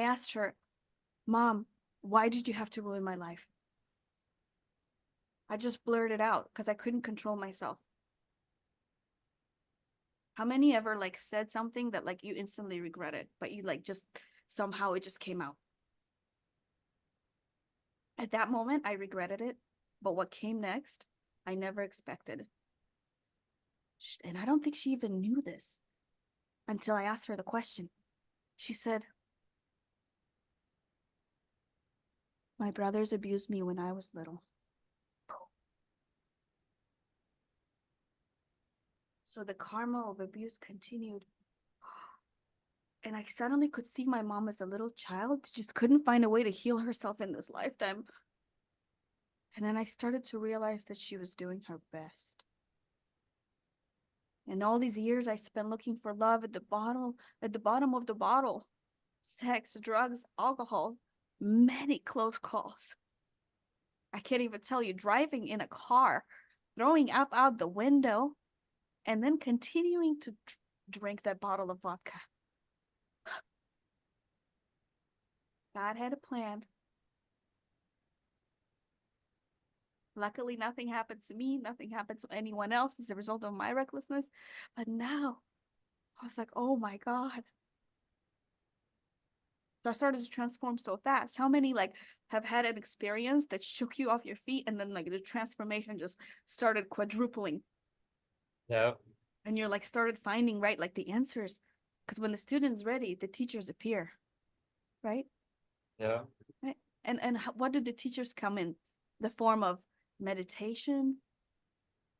asked her, Mom, why did you have to ruin my life? I just blurted out because I couldn't control myself. How many ever like said something that like you instantly regretted, but you like just somehow it just came out? At that moment, I regretted it, but what came next, I never expected. And I don't think she even knew this until I asked her the question. She said, my brothers abused me when I was little. So the karma of abuse continued. And I suddenly could see my mom as a little child, just couldn't find a way to heal herself in this lifetime. And then I started to realize that she was doing her best. And all these years I spent looking for love at the bottom of the bottle. Sex, drugs, alcohol, many close calls. I can't even tell you, driving in a car, throwing up out the window, and then continuing to drink that bottle of vodka. God had a plan. Luckily, nothing happened to me. Nothing happened to anyone else as a result of my recklessness. But now, I was like, oh my God. So I started to transform so fast. How many like have had an experience that shook you off your feet and then like the transformation just started quadrupling? Yeah. And you're like started finding, right, like the answers. Because when the student's ready, the teachers appear, right? Yeah. Right. And what did the teachers come in? The form of meditation,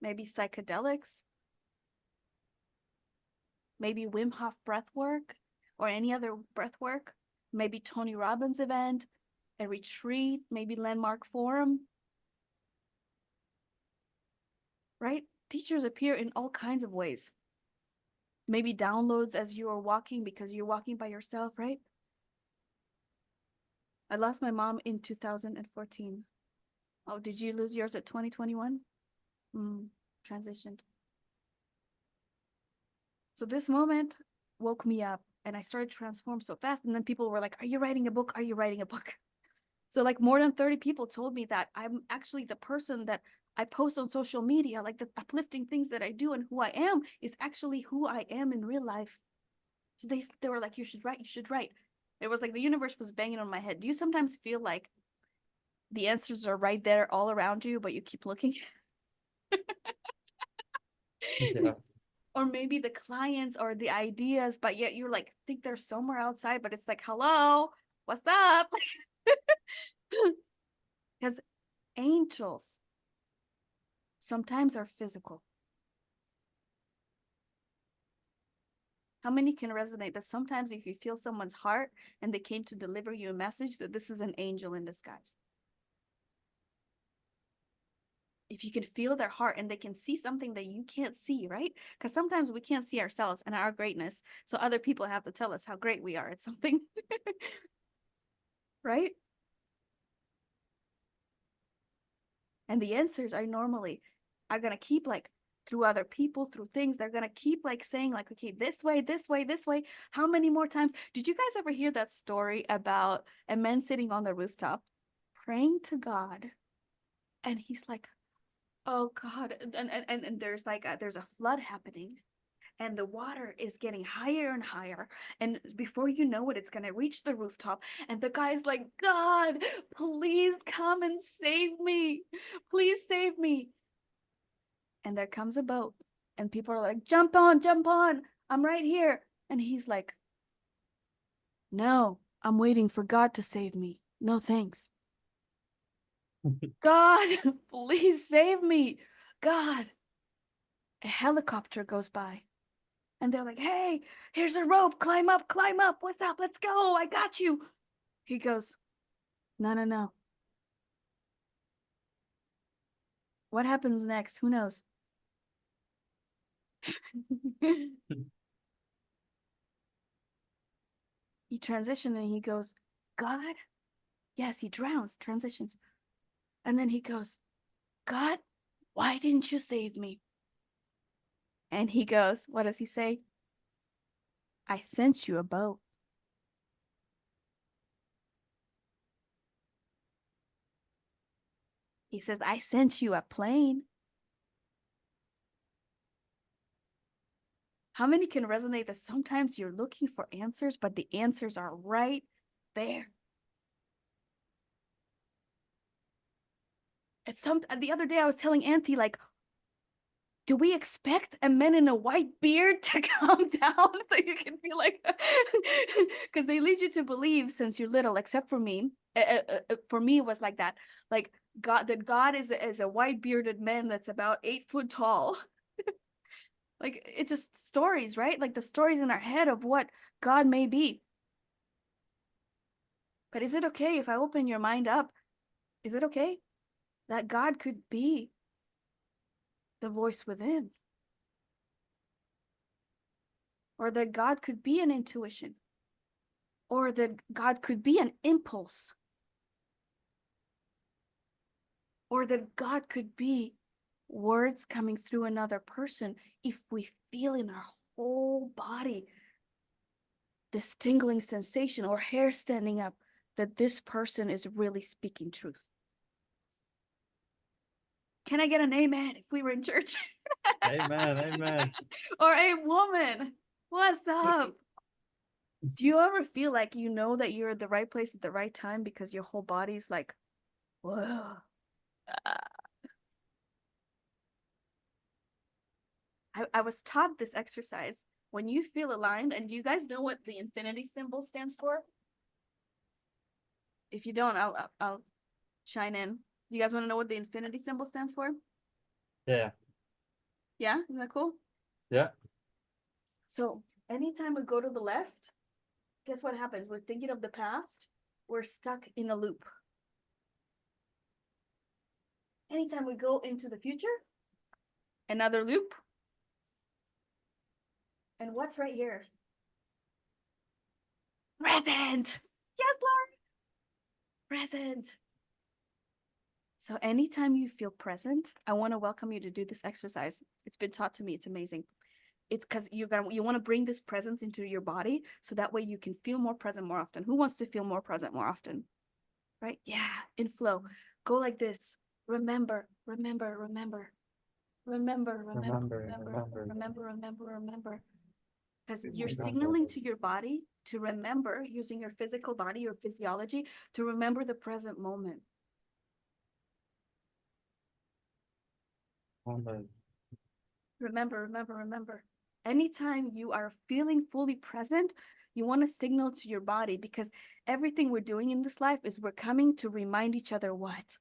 maybe psychedelics, maybe Wim Hof breath work or any other breath work, maybe Tony Robbins event, a retreat, maybe Landmark Forum, right? Teachers appear in all kinds of ways. Maybe downloads as you are walking because you're walking by yourself, right? I lost my mom in 2014. Oh, did you lose yours at 2021? Transitioned. So this moment woke me up and I started to transform so fast. And then people were like, are you writing a book? Are you writing a book? So like more than 30 people told me that I'm actually the person that I post on social media, like the uplifting things that I do and who I am is actually who I am in real life. So they were like, you should write, you should write. It was like the universe was banging on my head. Do you sometimes feel like the answers are right there all around you, but you keep looking? Yeah. Or maybe the clients or the ideas, but yet you're like, think they're somewhere outside, but it's like, hello, what's up? Because angels sometimes are physical. How many can resonate that sometimes if you feel someone's heart and they came to deliver you a message, that this is an angel in disguise? If you can feel their heart and they can see something that you can't see, right? Because sometimes we can't see ourselves and our greatness. So other people have to tell us how great we are at something. Right? And the answers are normally are gonna keep like through other people, through things, they're gonna keep like saying like, okay, this way, this way, this way. How many more times? Did you guys ever hear that story about a man sitting on the rooftop praying to God? And he's like, oh God, and there's like there's a flood happening. And the water is getting higher and higher. And before you know it, it's going to reach the rooftop. And the guy's like, God, please come and save me. Please save me. And there comes a boat. And people are like, jump on, jump on. I'm right here. And he's like, no, I'm waiting for God to save me. No thanks. God, please save me. God. A helicopter goes by. And they're like, hey, here's a rope. Climb up, climb up. What's up? Let's go. I got you. He goes, no, no, no. What happens next? Who knows? He transitions and he goes, God? Yes, he drowns, transitions. And then he goes, God, why didn't you save me? And he goes, what does he say? I sent you a boat. He says, I sent you a plane. How many can resonate that sometimes you're looking for answers, but the answers are right there? The other day I was telling Auntie, like, do we expect a man in a white beard to come down so you can feel like, because they lead you to believe since you're little, except for me. For me, it was like that. Like God is a white bearded man that's about 8 foot tall. Like it's just stories, right? Like the stories in our head of what God may be. But is it okay if I open your mind up? Is it okay that God could be the voice within? Or that God could be an intuition? Or that God could be an impulse? Or that God could be words coming through another person if we feel in our whole body this tingling sensation or hair standing up that this person is really speaking truth. Can I get an amen if we were in church? Amen. Amen. Or a woman, what's up? Do you ever feel like you know that you're at the right place at the right time because your whole body's like, whoa? I was taught this exercise. When you feel aligned, and do you guys know what the infinity symbol stands for? If you don't, I'll chime in. You guys want to know what the infinity symbol stands for? Yeah. Yeah, isn't that cool? Yeah. So anytime we go to the left, guess what happens? We're thinking of the past. We're stuck in a loop. Anytime we go into the future, another loop. And what's right here? Present. Yes, Lord. Present. So anytime you feel present, I want to welcome you to do this exercise. It's been taught to me. It's amazing. It's because you want to bring this presence into your body so that way you can feel more present more often. Who wants to feel more present more often? Right? Yeah, in flow. Go like this. Remember, remember, remember. Remember, remember, Remember. remember, Remember. remember, remember, remember. Because you're Remember. signaling to your body to remember, using your physical body, your physiology, to remember the present moment. Remember. Remember, remember, remember. Anytime you are feeling fully present, you want to signal to your body, because everything we're doing in this life is we're coming to remind each other what?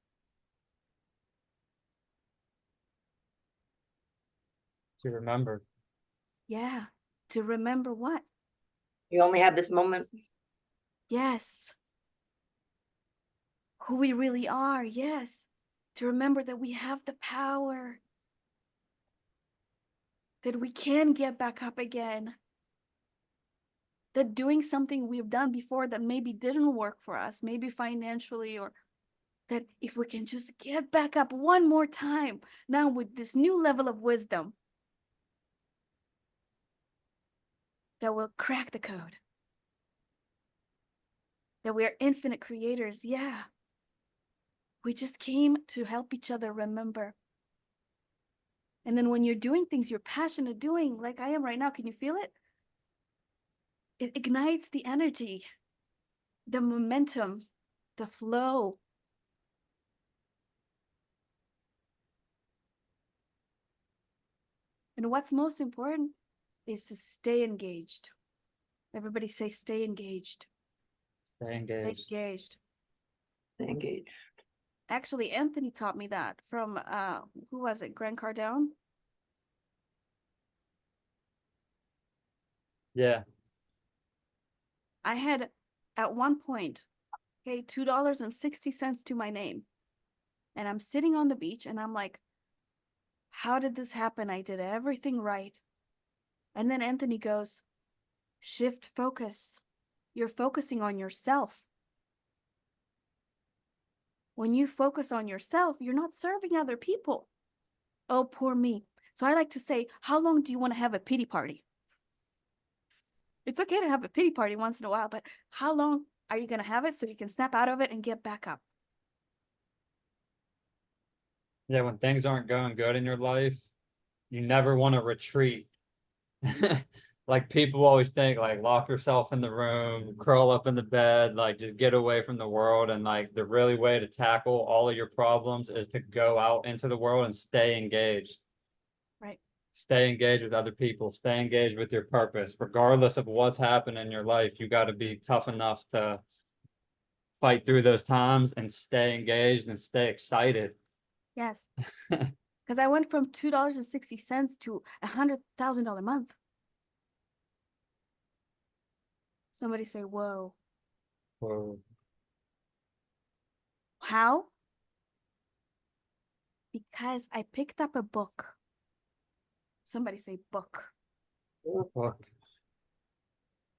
To remember. Yeah, to remember what? You only have this moment. Yes. Who we really are, yes. To remember that we have the power, that we can get back up again, that doing something we've done before that maybe didn't work for us, maybe financially, or that if we can just get back up one more time, now with this new level of wisdom, that will crack the code, that we are infinite creators. Yeah. We just came to help each other remember. And then when you're doing things you're passionate doing, like I am right now, can you feel it? It ignites the energy, the momentum, the flow. And what's most important is to stay engaged. Everybody say, stay engaged. Stay Stay engaged. engaged. Stay engaged. Actually, Anthony taught me that from, who was it? Grant Cardone? Yeah. I had at one point, okay, $2.60 to my name. And I'm sitting on the beach and I'm like, how did this happen? I did everything right. And then Anthony goes, shift focus. You're focusing on yourself. When you focus on yourself, you're not serving other people. Oh, poor me. So I like to say, how long do you want to have a pity party? It's okay to have a pity party once in a while, but how long are you going to have it so you can snap out of it and get back up? Yeah, when things aren't going good in your life, you never want to retreat. Like people always think like lock yourself in the room, curl up in the bed, like just get away from the world. And like the really way to tackle all of your problems is to go out into the world and stay engaged. Right. Stay engaged with other people, stay engaged with your purpose. Regardless of what's happened in your life, you got to be tough enough to fight through those times and stay engaged and stay excited. Yes. Because I went from $2.60 to $100,000 month. Somebody say, whoa. Whoa. How? Because I picked up a book. Somebody say book. Fuck.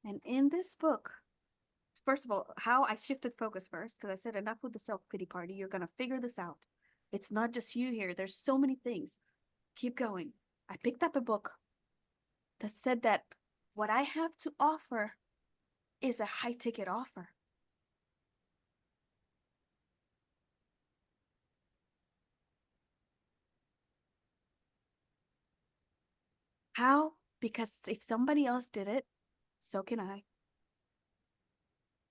And in this book, first of all, how I shifted focus first, because I said enough with the self-pity party. You're going to figure this out. It's not just you here. There's so many things. Keep going. I picked up a book that said that what I have to offer is a high ticket offer. How? Because if somebody else did it, so can I.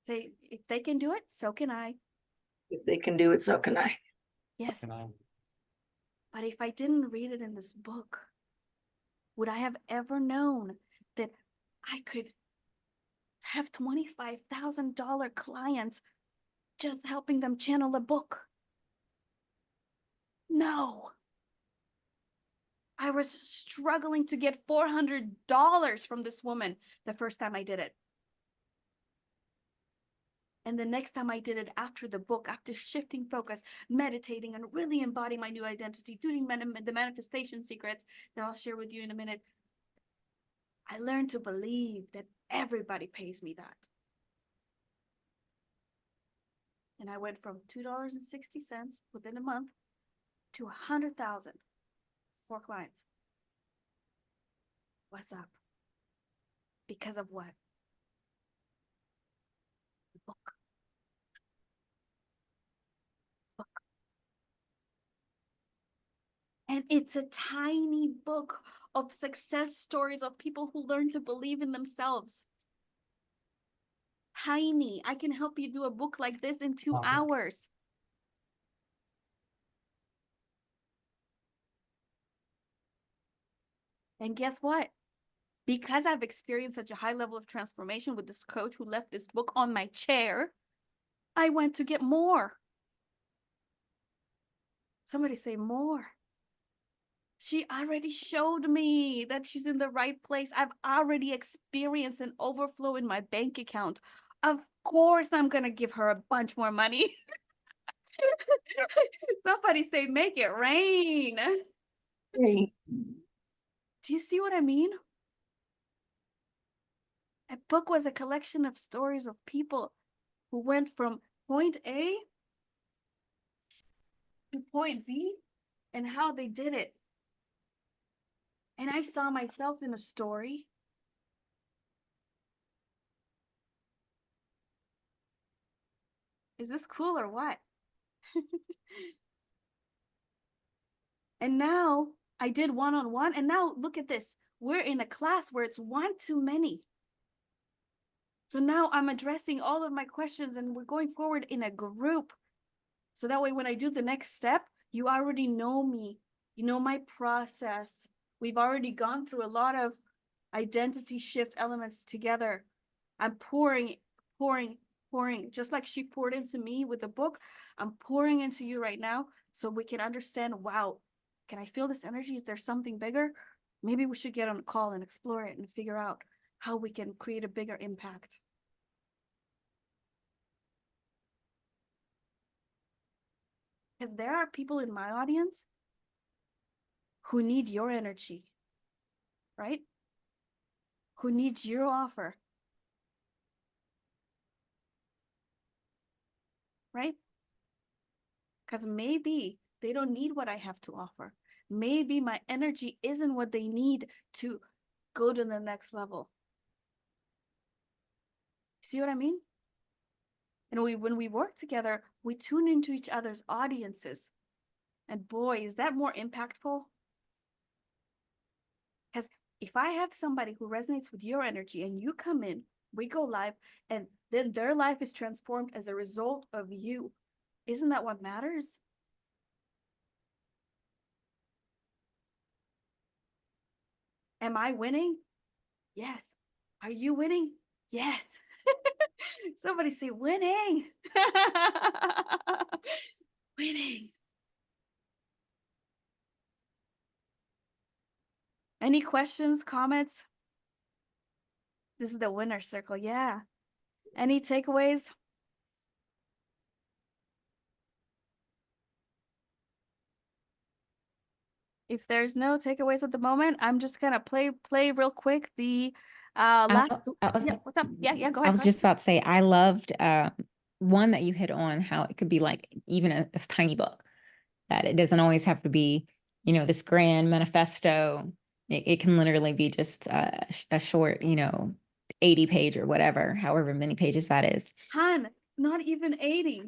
Say, if they can do it, so can I. If they can do it, so can I. Yes. You know? But if I didn't read it in this book, would I have ever known that I could have $25,000 clients just helping them channel a book? No. I was struggling to get $400 from this woman the first time I did it. And the next time I did it after the book, after shifting focus, meditating, and really embodying my new identity, doing the manifestation secrets that I'll share with you in a minute, I learned to believe that everybody pays me that. And I went from $2.60 within a month to $100,000 for clients. What's up? Because of what? The book. And it's a tiny book of success stories of people who learn to believe in themselves. Tiny. I can help you do a book like this in 2 hours. And guess what? Because I've experienced such a high level of transformation with this coach who left this book on my chair, I went to get more. Somebody say more. She already showed me that she's in the right place. I've already experienced an overflow in my bank account. Of course, I'm going to give her a bunch more money. Somebody say, make it rain. Hey, Do you see what I mean? A book was a collection of stories of people who went from point A to point B and how they did it. And I saw myself in a story. Is this cool or what? And now I did one-on-one, and now look at this. We're in a class where it's one too many. So now I'm addressing all of my questions and we're going forward in a group. So that way, when I do the next step, you already know me. You know my process. We've already gone through a lot of identity shift elements together. I'm pouring, just like she poured into me with the book. I'm pouring into you right now so we can understand, wow, can I feel this energy? Is there something bigger? Maybe we should get on a call and explore it and figure out how we can create a bigger impact. Because there are people in my audience who need your energy, right? Who need your offer, right? Because maybe they don't need what I have to offer. Maybe my energy isn't what they need to go to the next level. See what I mean? And when we work together, we tune into each other's audiences. And boy, is that more impactful? Because if I have somebody who resonates with your energy and you come in, we go live, and then their life is transformed as a result of you, isn't that what matters? Am I winning? Yes. Are you winning? Yes. Somebody say winning. Winning. Any questions, comments? This is the winner circle. Yeah. Any takeaways? If there's no takeaways at the moment, I'm just gonna play real quick the last. Yeah, what's up? Yeah, go I ahead. was just about to say, I loved one that you hit on, how it could be like even a tiny book, that it doesn't always have to be, this grand manifesto. It can literally be just a short, 80 page or whatever, however many pages that is. Han, not even 80.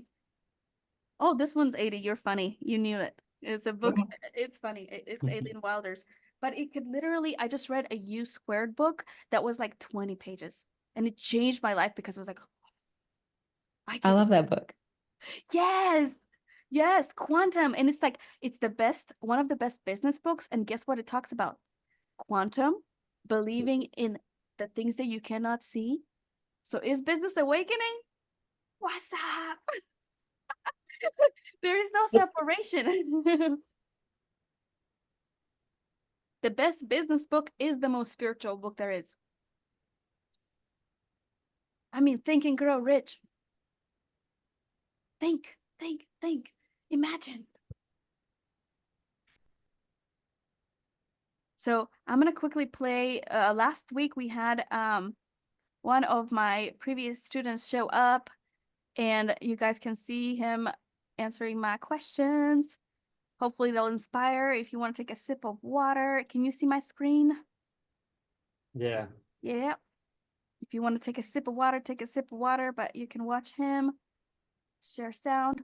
Oh, this one's 80. You're funny. You knew it. It's a book. It's funny. It's Alien Wilders. But it could literally, I just read a U squared book that was like 20 pages. And it changed my life because it was like, I love that book. Yes. Yes, quantum. And it's like, it's the best, one of the best business books. And guess what it talks about? Quantum, believing in the things that you cannot see. So is business awakening? What's up? There is no separation. The best business book is the most spiritual book there is. I mean, Think and Grow Rich. Think. Imagine. So I'm gonna quickly play. Last week we had one of my previous students show up, and you guys can see him answering my questions. Hopefully they'll inspire. If you want to take a sip of water, can you see my screen? Yeah. Yeah. If you want to take a sip of water, take a sip of water, but you can watch him. Share sound.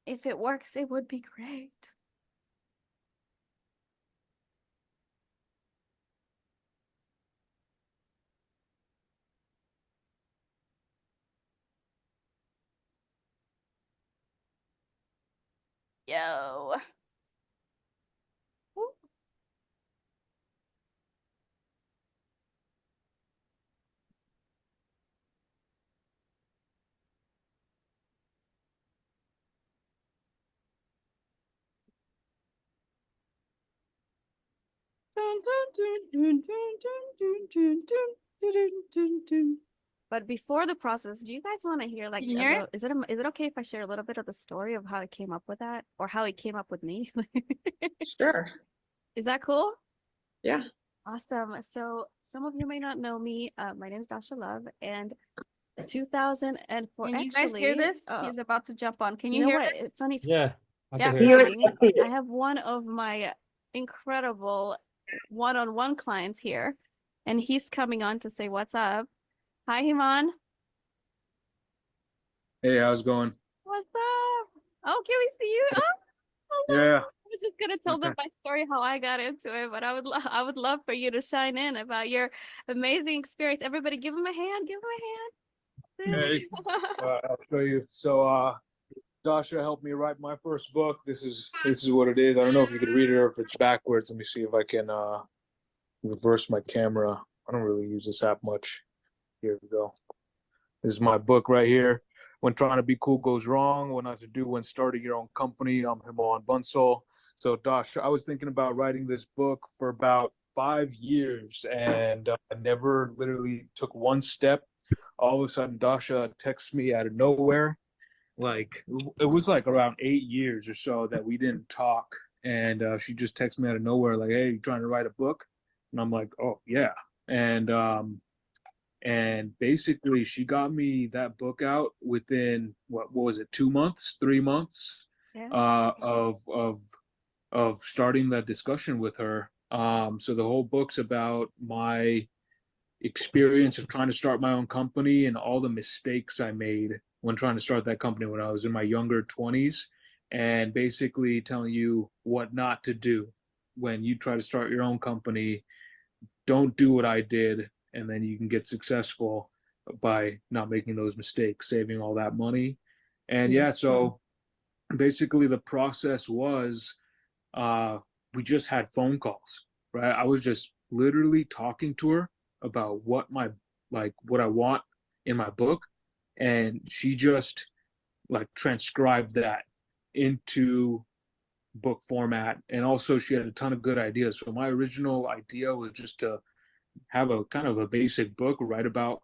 If it works, it would be great. Yo. Woo. But before the process, do you guys want to hear like is it okay if I share a little bit of the story of how I came up with that, or how he came up with me? Sure. Is that cool? Yeah. Awesome. So some of you may not know me. My name is Dasha Love, and 2004. Can you guys hear this? He's about to jump on. Can you hear this? It's funny. Yeah. I Yeah, can hear it. I have one of my incredible one-on-one clients here, and he's coming on to say what's up. Hi, Himan. Hey, how's it going? What's up? Oh, can we see you? Oh, Yeah. I was just gonna tell them my story how I got into it, but I would love for you to shine in about your amazing experience. Everybody, give him a hand. Give him a hand. Hey, I'll show you. So, Dasha helped me write my first book. This is what it is. I don't know if you could read it or if it's backwards. Let me see if I can reverse my camera. I don't really use this app much. Here we go. This is my book right here. When Trying to Be Cool Goes Wrong, What Not to Do When Starting Your Own Company. I'm Himan Bansal. So, Dasha, I was thinking about writing this book for about 5 years, and I never literally took one step. All of a sudden, Dasha texts me out of nowhere. Like, it was like around 8 years or so that we didn't talk, and she just texted me out of nowhere, like, "Hey, you trying to write a book?" And I'm like, "Oh yeah." And basically she got me that book out within what was it, 2 months, 3 months Yeah. of of starting that discussion with her. So the whole book's about my experience of trying to start my own company and all the mistakes I made when trying to start that company when I was in my younger 20s, and basically telling you what not to do when you try to start your own company. Don't do what I did, and then you can get successful by not making those mistakes, saving all that money. And yeah, so basically the process was uh, we just had phone calls, right? I was just literally talking to her about what I want in my book, and she just like transcribed that into book format. And also she had a ton of good ideas. So my original idea was just to have a kind of a basic book, write about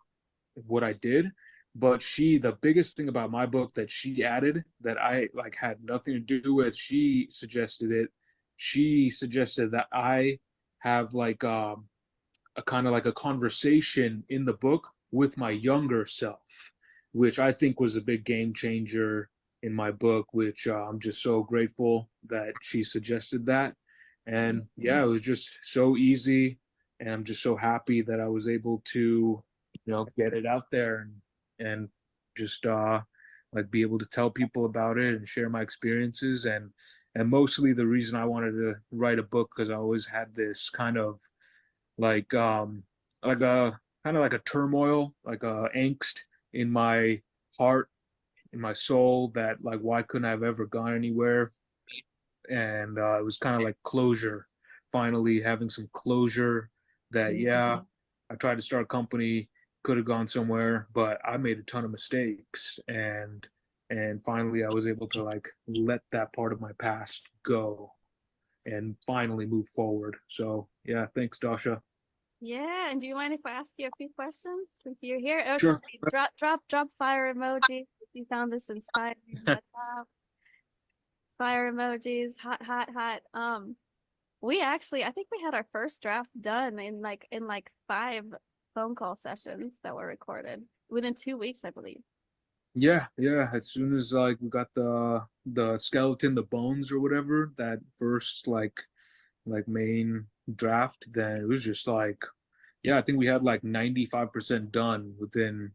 what I did. But the biggest thing about my book that she added that I like had nothing to do with, she suggested it. She suggested that I have like a kind of like a conversation in the book with my younger self, which I think was a big game changer in my book, which I'm just so grateful that she suggested that. And yeah, it was just so easy. And I'm just so happy that I was able to, get it out there and just like be able to tell people about it and share my experiences. And mostly the reason I wanted to write a book, because I always had this kind of like like a kind of like a turmoil, like a angst in my heart, in my soul, that like why couldn't I have ever gone anywhere? And it was kind of like closure, finally having some closure that yeah, I tried to start a company, could have gone somewhere, but I made a ton of mistakes, and finally I was able to like let that part of my past go and finally move forward. So yeah, thanks, Dasha. Yeah, and do you mind if I ask you a few questions since you're here? Oh, Sure. drop fire emoji if you found this inspiring. Fire emojis, hot. We actually, I think we had our first draft done in like 5 phone call sessions that were recorded within 2 weeks, I believe. Yeah. As soon as like we got the skeleton, the bones or whatever, that first like main draft, then it was just like, yeah, I think we had like 95% done within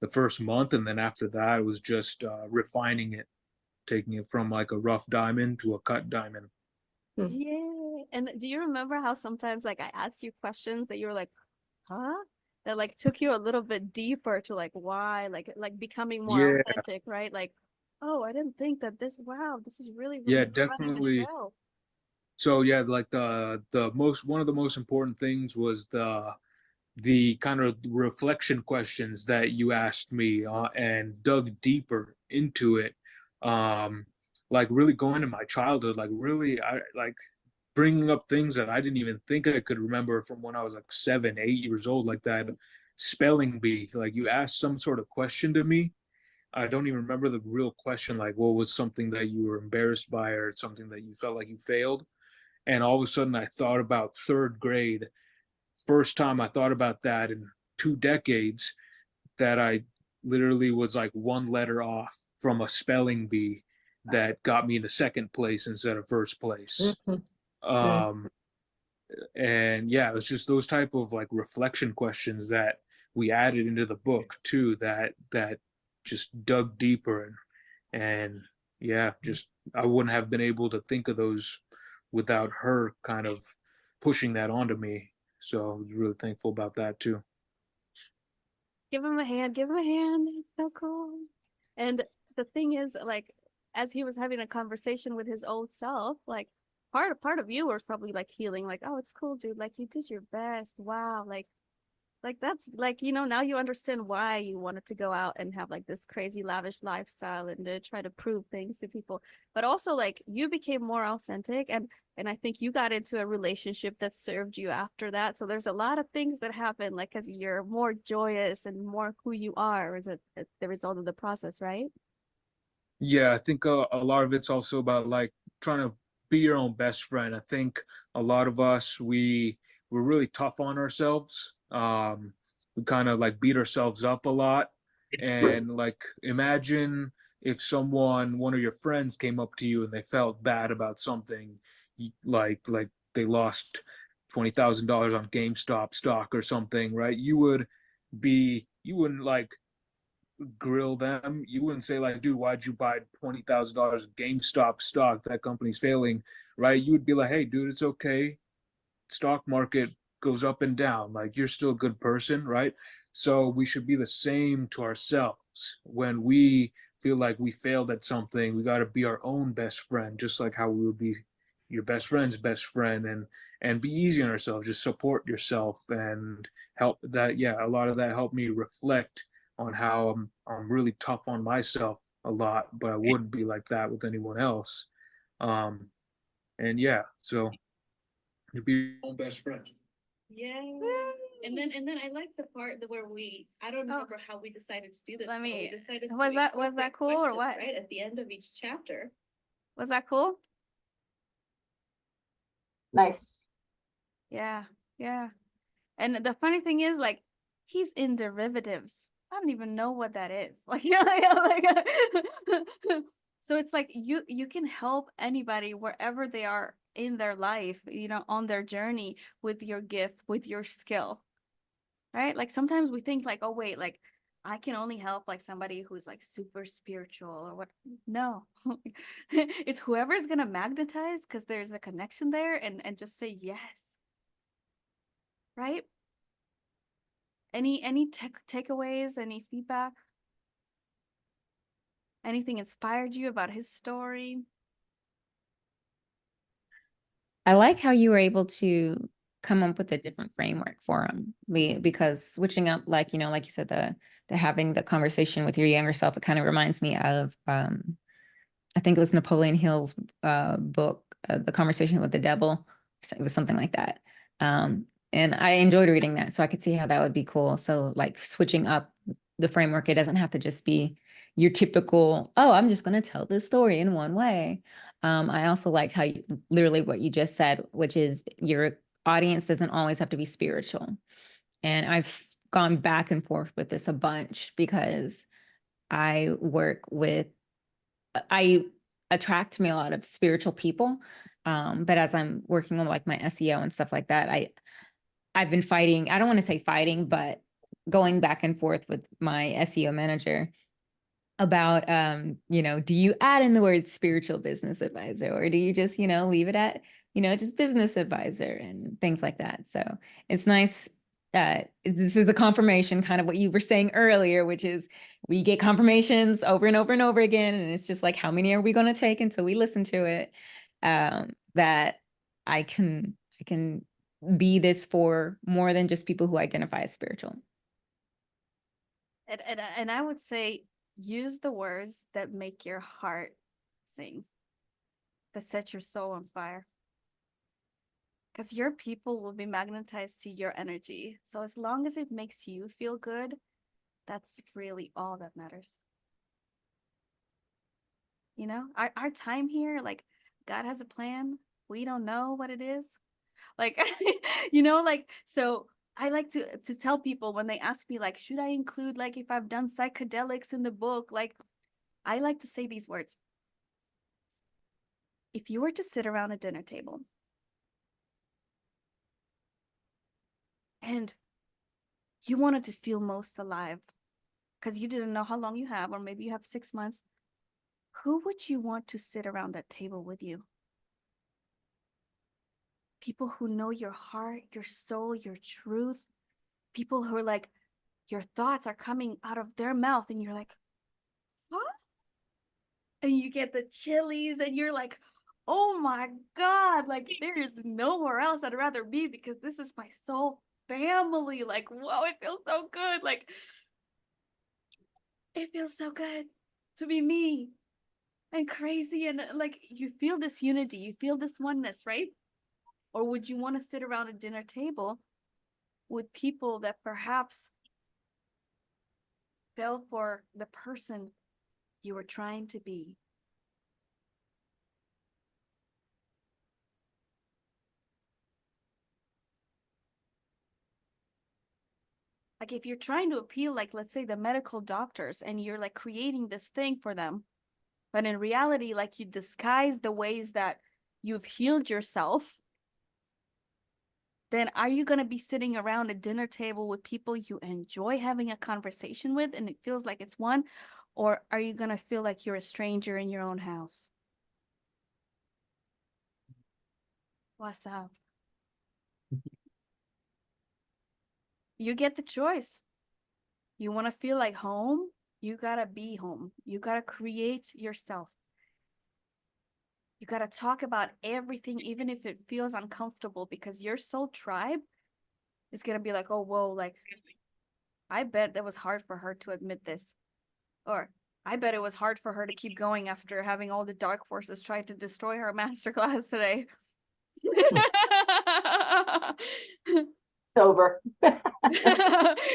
the first month, and then after that it was just refining it, taking it from like a rough diamond to a cut diamond. Yeah. And do you remember how sometimes like I asked you questions that you were like, huh? That like took you a little bit deeper to like why, like becoming more Yeah, authentic, right? Like, oh, I didn't think that wow, this is really yeah, running the definitely. show. So yeah, like the most one of the most important things was the kind of reflection questions that you asked me, and dug deeper into it, um, like really going to my childhood, like really I like bringing up things that I didn't even think I could remember from when I was like 7 8 years old, like that spelling bee, like you asked some sort of question to me. I don't even remember the real question, like what was something that you were embarrassed by or something that you felt like you failed. And all of a sudden I thought about third grade. First time I thought about that in 2 decades, that I literally was like one letter off from a spelling bee that got me into second place instead of first place. Um, and yeah, it was just those type of like reflection questions that we added into the book too, that just dug deeper, and yeah, just I wouldn't have been able to think of those without her kind of pushing that onto me. So I was really thankful about that too. Give him a hand, give him a hand. It's so cool. And the thing is, like, as he was having a conversation with his old self, like part of you was probably like healing, like, oh, it's cool, dude. Like you did your best. Wow. Like that's like, now you understand why you wanted to go out and have like this crazy lavish lifestyle and to try to prove things to people. But also like you became more authentic, and I think you got into a relationship that served you after that. So there's a lot of things that happen like as you're more joyous and more who you are as the result of the process, right? Yeah, I think a lot of it's also about like trying to be your own best friend. I think a lot of us we're really tough on ourselves. We kind of like beat ourselves up a lot. And like imagine if one of your friends came up to you and they felt bad about something, like they lost $20,000 on GameStop stock or something, right? You wouldn't like grill them. You wouldn't say like, dude, why'd you buy $20,000 of GameStop stock? That company's failing, right? You would be like, hey, dude, it's okay. Stock market goes up and down. Like, you're still a good person, right? So we should be the same to ourselves. When we feel like we failed at something, we got to be our own best friend, just like how we would be your best friend's best friend, and be easy on ourselves. Just support yourself and help that. Yeah, a lot of that helped me reflect on how I'm really tough on myself a lot, but I wouldn't be like that with anyone else. And yeah, so you be your own best friend. Yeah. And then I like the part where I don't remember how we decided to do this. Let but we me- decided to was that incorporate cool or questions, what? Right at the end of each chapter. Was that cool? Nice. Yeah, yeah. And the funny thing is, like, he's in derivatives. I don't even know what that is. Like, yeah, like, so it's like you can help anybody wherever they are in their life, on their journey with your gift, with your skill, right? Like sometimes we think like, oh wait, like I can only help like somebody who's like super spiritual or what. No, it's whoever's gonna magnetize because there's a connection there and just say yes, right? Any takeaways, any feedback? Anything inspired you about his story? I like how you were able to come up with a different framework for him. Because switching up, like, like you said, the having the conversation with your younger self, it kind of reminds me of, I think it was Napoleon Hill's book, The Conversation with the Devil. It was something like that. And I enjoyed reading that, so I could see how that would be cool. So like switching up the framework, it doesn't have to just be your typical, oh, I'm just going to tell this story in one way. I also liked how literally what you just said, which is your audience doesn't always have to be spiritual. And I've gone back and forth with this a bunch because I attract to me a lot of spiritual people. But as I'm working on like my SEO and stuff like that, I've been fighting, I don't want to say fighting, but going back and forth with my SEO manager about, do you add in the word spiritual business advisor, or do you just, leave it at, just business advisor and things like that. So it's nice. This is a confirmation, kind of what you were saying earlier, which is we get confirmations over and over and over again. And it's just like, how many are we going to take until we listen to it? That I can be this for more than just people who identify as spiritual. And I would say use the words that make your heart sing, that set your soul on fire. Because your people will be magnetized to your energy. So as long as it makes you feel good, that's really all that matters. Our time here, like God has a plan. We don't know what it is. Like, so I like to tell people when they ask me, like, should I include, like, if I've done psychedelics in the book, like, I like to say these words. If you were to sit around a dinner table and you wanted to feel most alive because you didn't know how long you have, or maybe you have 6 months, who would you want to sit around that table with you? People who know your heart, your soul, your truth. People who are like, your thoughts are coming out of their mouth and you're like, huh? And you get the chillies and you're like, oh my God, like there is nowhere else I'd rather be because this is my soul family. Like, whoa, it feels so good. Like, it feels so good to be me and crazy. And like, you feel this unity, you feel this oneness, right? Or would you want to sit around a dinner table with people that perhaps fell for the person you were trying to be? Like if you're trying to appeal, like let's say the medical doctors, and you're like creating this thing for them, but in reality, like you disguise the ways that you've healed yourself, then are you going to be sitting around a dinner table with people you enjoy having a conversation with and it feels like it's one? Or are you going to feel like you're a stranger in your own house? What's up? You get the choice. You want to feel like home? You got to be home. You got to create yourself. You got to talk about everything, even if it feels uncomfortable, because your soul tribe is going to be like, oh, whoa, like, I bet that was hard for her to admit this. Or I bet it was hard for her to keep going after having all the dark forces try to destroy her masterclass today. It's over.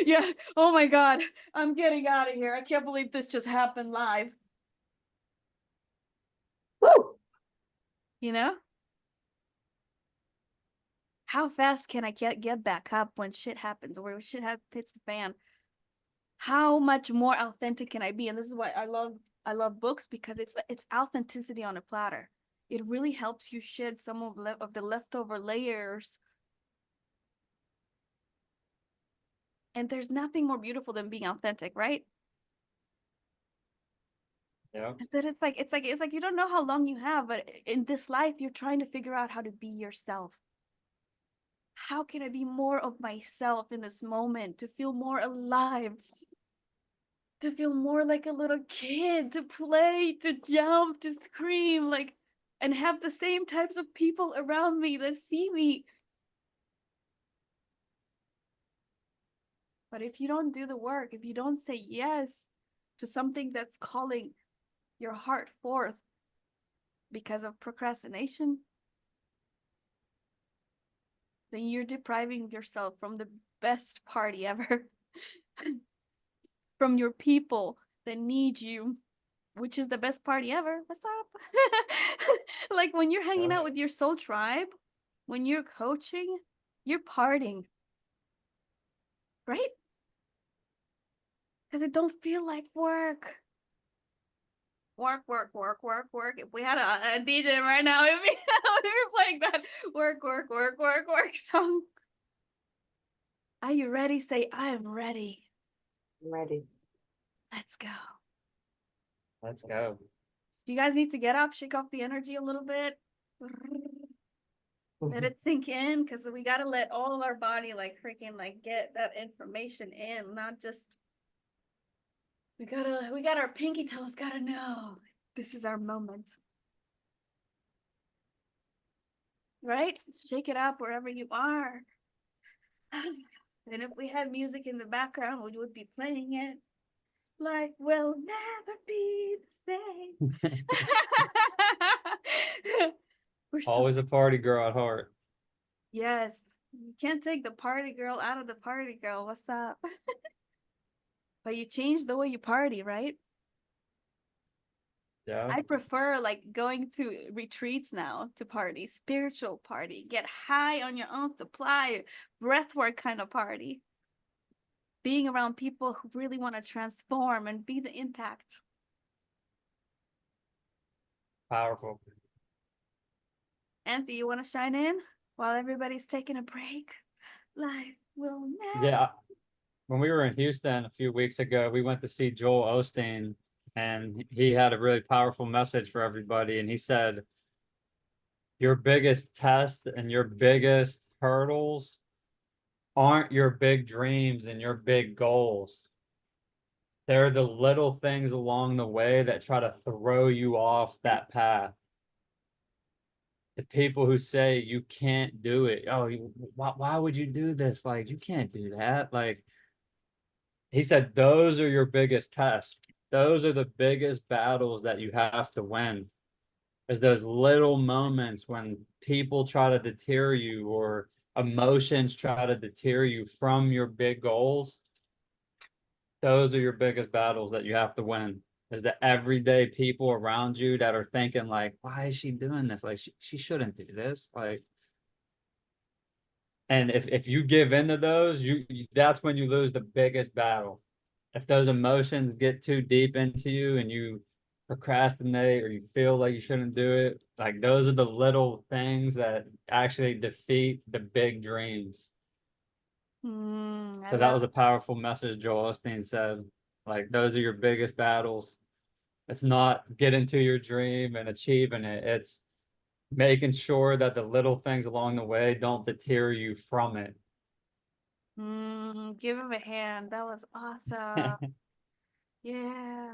Yeah. Oh my God. I'm getting out of here. I can't believe this just happened live. Woo! You know? How fast can I get back up when shit happens or when shit hits the fan? How much more authentic can I be? And this is why I love books, because it's authenticity on a platter. It really helps you shed some of the leftover layers. And there's nothing more beautiful than being authentic, right? Yeah. Is that it's like you don't know how long you have, but in this life you're trying to figure out how to be yourself. How can I be more of myself in this moment to feel more alive? To feel more like a little kid, to play, to jump, to scream, like, and have the same types of people around me that see me. But if you don't do the work, if you don't say yes to something that's calling your heart forth because of procrastination, then you're depriving yourself from the best party ever. From your people that need you, which is the best party ever. What's up? Like when you're hanging out with your soul tribe, when you're coaching, you're partying, right? Because it don't feel like work. Work, work, work, work, work. If we had a DJ right now, if we were playing that work, work, work, work, work song. Are you ready? Say, I am ready. I'm ready. Let's go. Let's go. You guys need to get up, shake off the energy a little bit. Let it sink in, because we got to let all of our body like freaking like get that information in, not just we got our pinky toes gotta know this is our moment, right? Shake it up wherever you are. And if we had music in the background, we would be playing it like we'll never be the same. We're so Always a party girl at heart. yes. You can't take the party girl out of the party girl. What's up? But you change the way you party, right? Yeah. I prefer like going to retreats now to party, spiritual party, get high on your own supply, breathwork kind of party. Being around people who really want to transform and be the impact. Powerful. Anthony, you want to shine in while everybody's taking a break? Life will never. Yeah. When we were in Houston a few weeks ago, we went to see Joel Osteen, and he had a really powerful message for everybody. And he said, your biggest test and your biggest hurdles aren't your big dreams and your big goals. They're the little things along the way that try to throw you off that path. The people who say you can't do it. Oh, why would you do this? Like, you can't do that. Like, he said, those are your biggest tests. Those are the biggest battles that you have to win. Is those little moments when people try to deter you or emotions try to deter you from your big goals. Those are your biggest battles that you have to win. Is the everyday people around you that are thinking like, why is she doing this? Like, she shouldn't do this. Like, and if you give into those, you that's when you lose the biggest battle. If those emotions get too deep into you and you procrastinate or you feel like you shouldn't do it, like those are the little things that actually defeat the big dreams. I So that was love a powerful message Joel Osteen said. Like those are your biggest battles. It's not getting to your dream and achieving it. It's making sure that the little things along the way don't deter you from it. give him a hand. That was awesome. Yeah.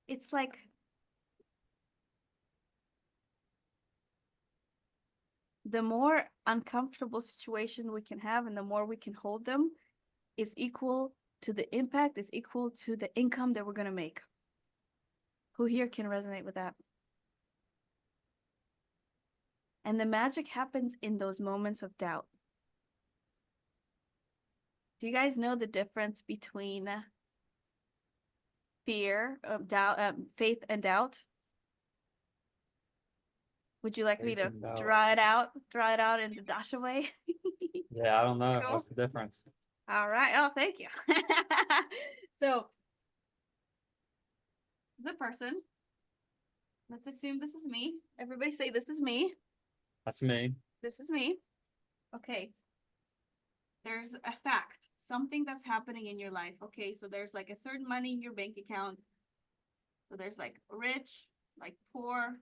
It's like the more uncomfortable situation we can have and the more we can hold them is equal to the impact, is equal to the income that we're going to make. Who here can resonate with that? And the magic happens in those moments of doubt. Do you guys know the difference between fear, doubt, faith and doubt? Would you like me Faith to and doubt. draw it out in the Dasha way? Yeah, I don't know. Cool. What's the difference? All right. Oh, thank you. So, the person, let's assume this is me. Everybody say, this is me. That's me. This is me. Okay. There's a fact, something that's happening in your life. Okay. So, there's like a certain money in your bank account. So, there's like rich, like poor,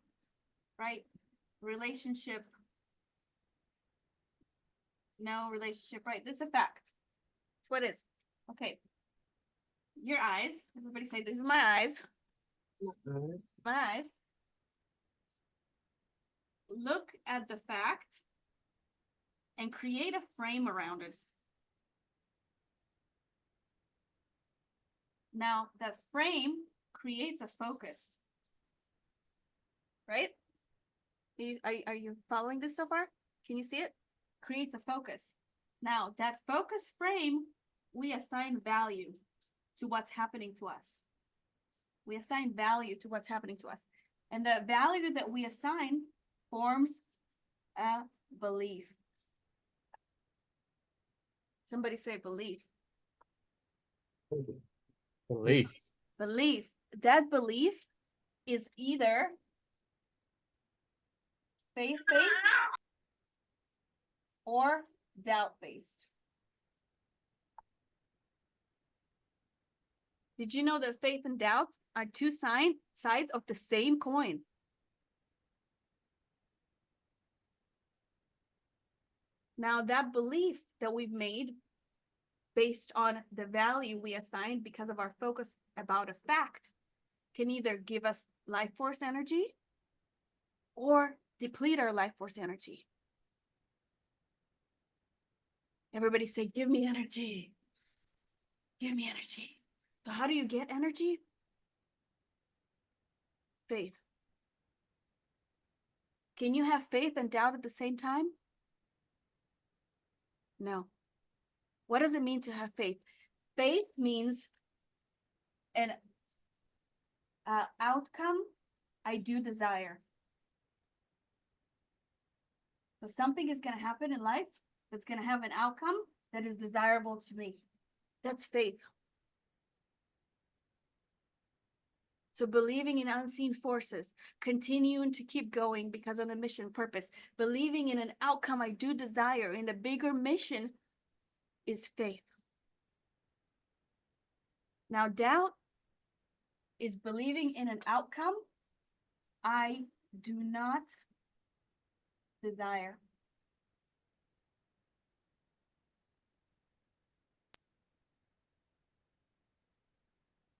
right? Relationship. No relationship, right? That's a fact. That's what it is. Okay. Your eyes. Everybody say, this is my eyes. My eyes. Look at the fact and create a frame around it. Now, that frame creates a focus. Right? Are you following this so far? Can you see it? Creates a focus. Now, that focus frame, we assign value to what's happening to us. We assign value to what's happening to us. And the value that we assign forms a belief. Somebody say belief. Belief. Belief. That belief is either faith-based or doubt-based. Did you know that faith and doubt are two sides of the same coin? Now, that belief that we've made based on the value we assign because of our focus about a fact can either give us life force energy or deplete our life force energy. Everybody say, give me energy. Give me energy. So how do you get energy? Faith. Can you have faith and doubt at the same time? No. What does it mean to have faith? Faith means an outcome I do desire. So something is going to happen in life that's going to have an outcome that is desirable to me. That's faith. So believing in unseen forces, continuing to keep going because of a mission purpose, believing in an outcome I do desire in a bigger mission is faith. Now, doubt is believing in an outcome I do not desire.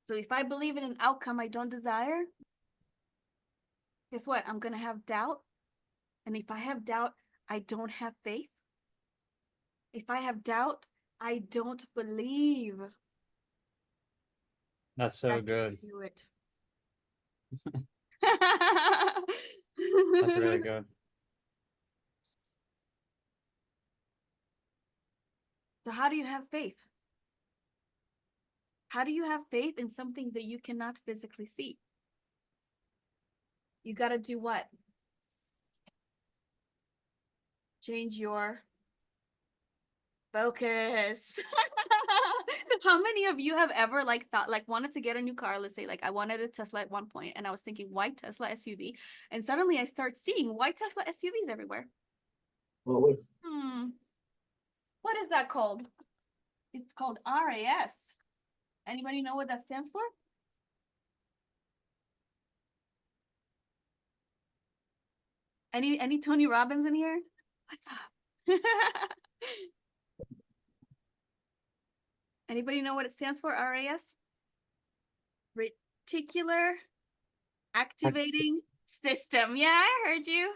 So if I believe in an outcome I don't desire, guess what? I'm going to have doubt. And if I have doubt, I don't have faith. If I have doubt, I don't believe. That's so That good. gives you it. That's really good. So how do you have faith? How do you have faith in something that you cannot physically see? You got to do what? Change your focus. How many of you have ever like thought like wanted to get a new car? Let's say like I wanted a Tesla at one point and I was thinking white Tesla SUV and suddenly I start seeing white Tesla SUVs everywhere. Always. What is that called? It's called RAS. Anybody know what that stands for? Any Tony Robbins in here? What's up? Anybody know what it stands for? RAS? Reticular activating system. Yeah, I heard you.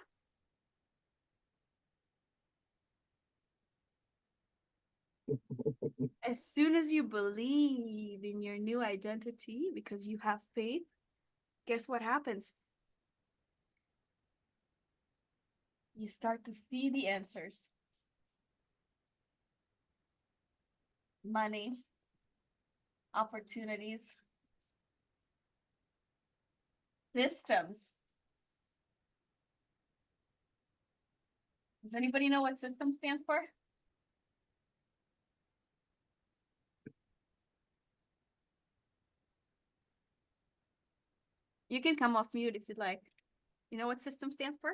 As soon as you believe in your new identity because you have faith, guess what happens? You start to see the answers. Money, opportunities, systems. Does anybody know what system stands for? You can come off mute if you'd like. You know what system stands for?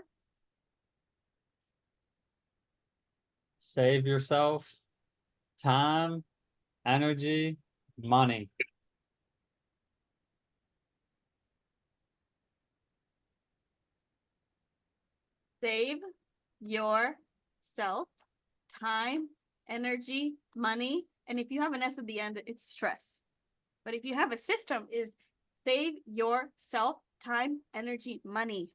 Save yourself time, energy, money. Save yourself time, energy, money. And if you have an S at the end, it's stress. But if you have a system, is save yourself time, energy, money.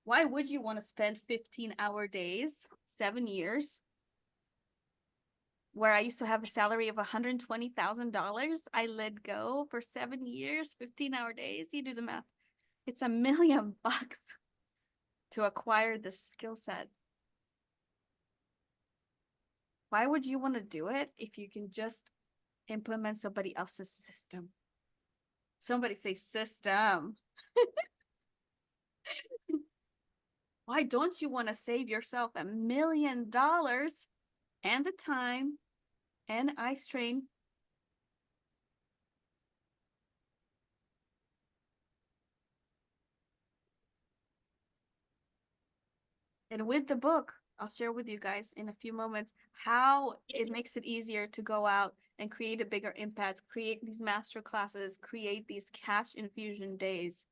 Why would you want to spend 15-hour days, 7 years, where I used to have a salary of $120,000? I let go for 7 years, 15-hour days. You do the math. It's $1 million to acquire this skill set. Why would you want to do it if you can just implement somebody else's system? Somebody say system. Why don't you want to save yourself $1 million and the time and eye strain? And with the book, I'll share with you guys in a few moments how it makes it easier to go out and create a bigger impact, create these master classes, create these cash infusion days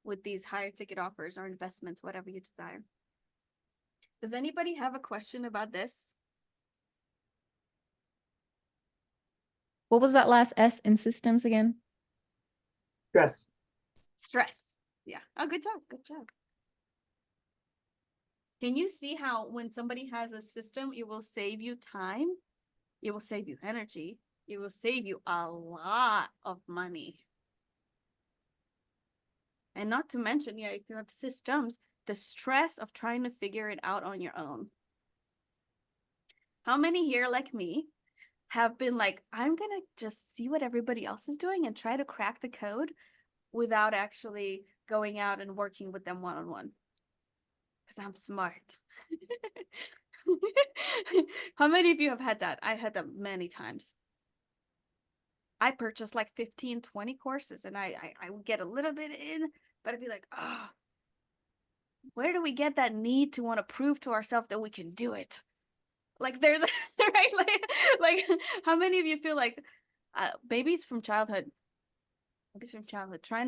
with these higher ticket offers or investments, whatever you desire. Does anybody have a question about this? What was that last S in systems again? Stress. Stress. Yeah. Oh, good job. Good job. Can you see how when somebody has a system, it will save you time, it will save you energy, it will save you a lot of money. And not to mention, yeah, if you have systems, the stress of trying to figure it out on your own. How many here, like me, have been like, I'm gonna just see what everybody else is doing and try to crack the code without actually going out and working with them one-on-one? Because I'm smart. How many of you have had that? I had that many times. I purchased like 15, 20 courses and I would get a little bit in, but I'd be like, oh, where do we get that need to want to prove to ourselves that we can do it? Like there's, right? Like how many of you feel like babies from childhood, trying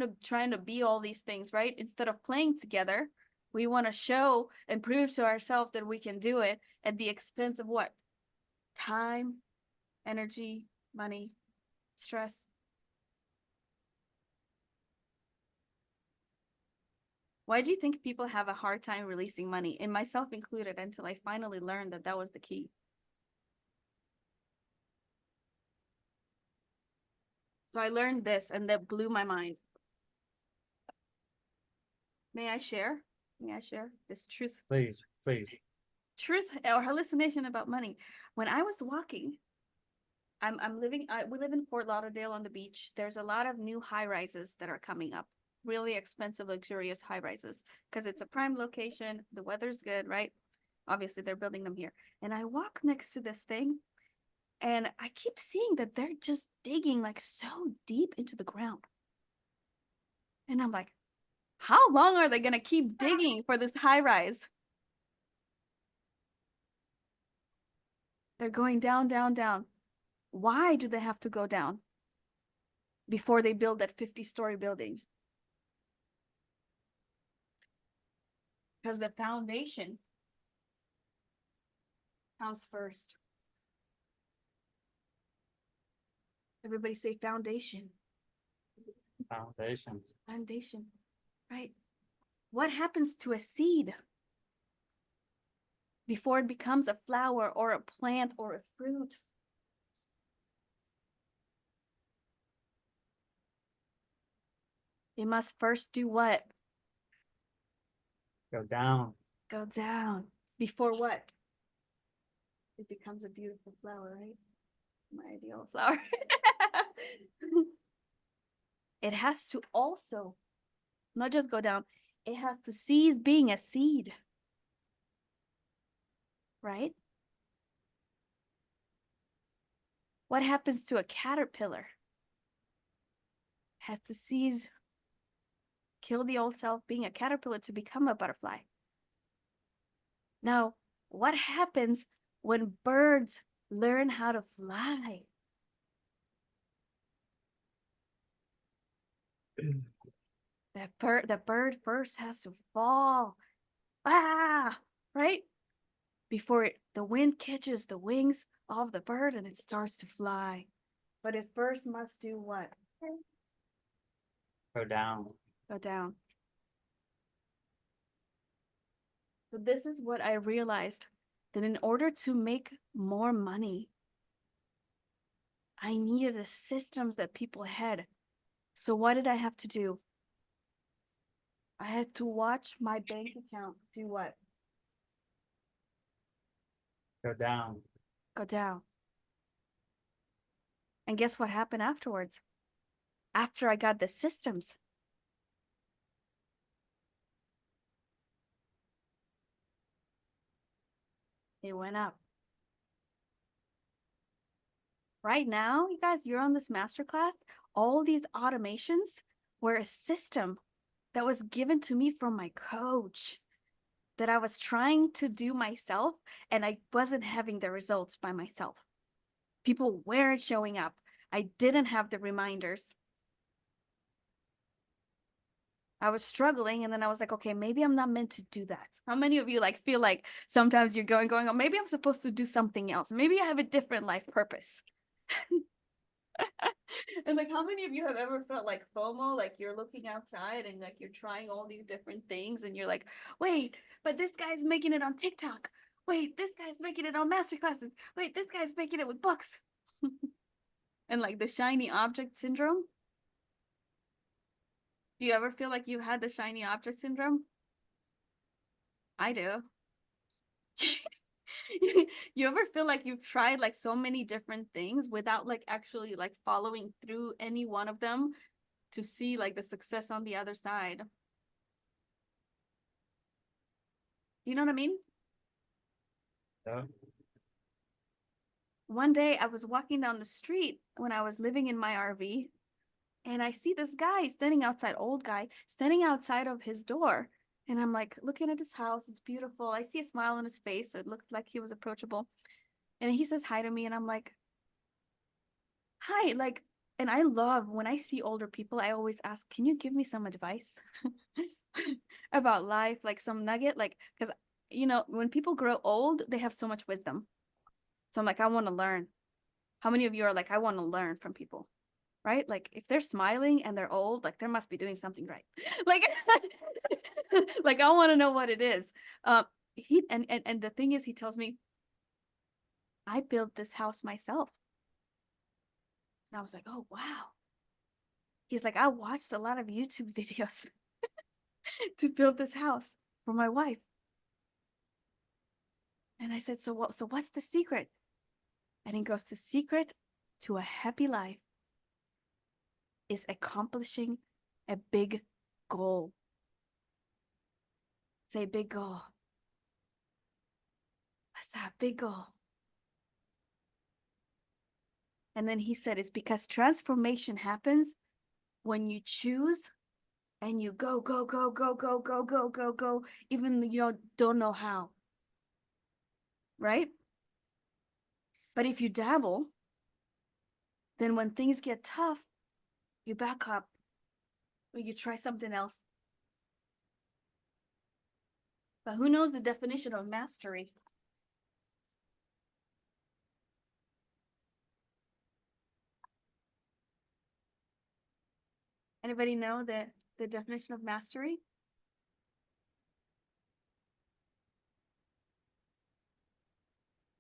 to be all these things, right? Instead of playing together, we want to show and prove to ourselves that we can do it at the expense of what? Time, energy, money, stress. Why do you think people have a hard time releasing money, and myself included, until I finally learned that that was the key? So I learned this and that blew my mind. May I share? May I share this truth? Please, please. Truth or hallucination about money. When I was walking, we live in Fort Lauderdale on the beach. There's a lot of new high rises that are coming up. Really expensive, luxurious high rises because it's a prime location. The weather's good, right? Obviously, they're building them here. And I walk next to this thing And I keep seeing that they're just digging like so deep into the ground. And I'm like, how long are they gonna keep digging for this high rise? They're going down, down, down. Why do they have to go down before they build that 50-story building? Because the foundation comes first. Everybody say foundation. Foundations. Foundation, right? What happens to a seed before it becomes a flower or a plant or a fruit? It must first do what? Go down. Go down. Before what? It becomes a beautiful flower, right? My ideal flower. It has to also not just go down, it has to cease being a seed, right? What happens to a caterpillar? Has to cease, kill the old self, being a caterpillar to become a butterfly. Now, what happens when birds learn how to fly? The bird first has to fall, right? Before the wind catches the wings of the bird and it starts to fly. But it first must do what? Go down. Go down. So this is what I realized, that in order to make more money, I needed the systems that people had. So what did I have to do? I had to watch my bank account do what? Go down. Go down. And guess what happened afterwards? After I got the systems, it went up. Right now, you guys, you're on this masterclass. All these automations were a system that was given to me from my coach that I was trying to do myself, and I wasn't having the results by myself. People weren't showing up. I didn't have the reminders. I was struggling, and then I was like, okay, maybe I'm not meant to do that. How many of you like feel like sometimes you're going, oh, maybe I'm supposed to do something else. Maybe I have a different life purpose. And like, how many of you have ever felt like FOMO, like you're looking outside and like you're trying all these different things and you're like, wait, but this guy's making it on TikTok. Wait, this guy's making it on masterclasses. Wait, this guy's making it with books. And like the shiny object syndrome. Do you ever feel like you had the shiny object syndrome? I do. You ever feel like you've tried like so many different things without like actually like following through any one of them to see like the success on the other side? You know what I mean? Yeah. One day I was walking down the street when I was living in my RV, and I see this guy standing outside, old guy, standing outside of his door. And I'm like looking at his house. It's beautiful. I see a smile on his face. So it looked like he was approachable. And he says hi to me, and I'm like, hi. Like, and I love when I see older people, I always ask, can you give me some advice about life? Like some nugget, like, because, you know, when people grow old, they have so much wisdom. So I'm like, I want to learn. How many of you are like, I want to learn from people, right? Like if they're smiling and they're old, like there must be doing something right. Like, like I want to know what it is. He and the thing is, he tells me, I built this house myself. And I was like, oh wow. He's like, I watched a lot of YouTube videos to build this house for my wife. And I said, so what? So what's the secret? And he goes, the secret to a happy life is accomplishing a big goal. Say big goal. What's that big goal? And then he said, it's because transformation happens when you choose and you go, go, go, go, go, go, go, go, go, even you don't know how. Right? But if you dabble, then when things get tough, you back up or you try something else. But who knows the definition of mastery? Anybody know the definition of mastery?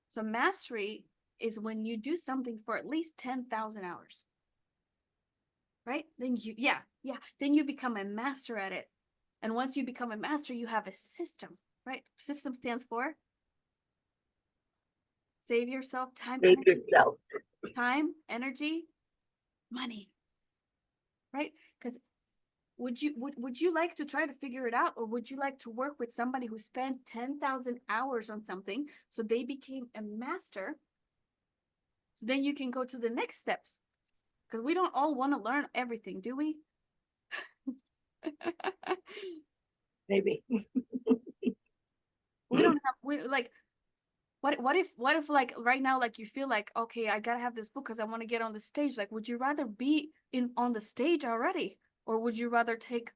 So mastery is when you do something for at least 10,000 hours. Right? Then then you become a master at it. And once you become a master, you have a system, right? System stands for save yourself time, Save energy, yourself. money. Right? Because would you like to try to figure it out, or would you like to work with somebody who spent 10,000 hours on something so they became a master? So then you can go to the next steps. Because we don't all want to learn everything, do we? Maybe. We don't have what if like right now, like you feel like, okay, I gotta have this book because I want to get on the stage. Like, would you rather be on the stage already, or would you rather take,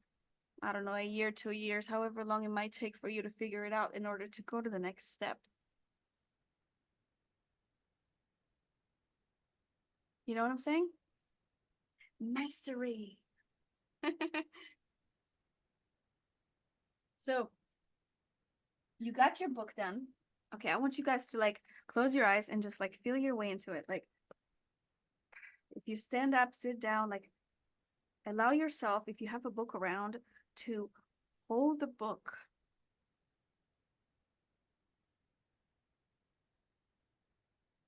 I don't know, a year, 2 years, however long it might take for you to figure it out in order to go to the next step? You know what I'm saying? Mastery. So you got your book done. Okay, I want you guys to like close your eyes and just like feel your way into it. Like if you stand up, sit down, like allow yourself, if you have a book around, to hold the book.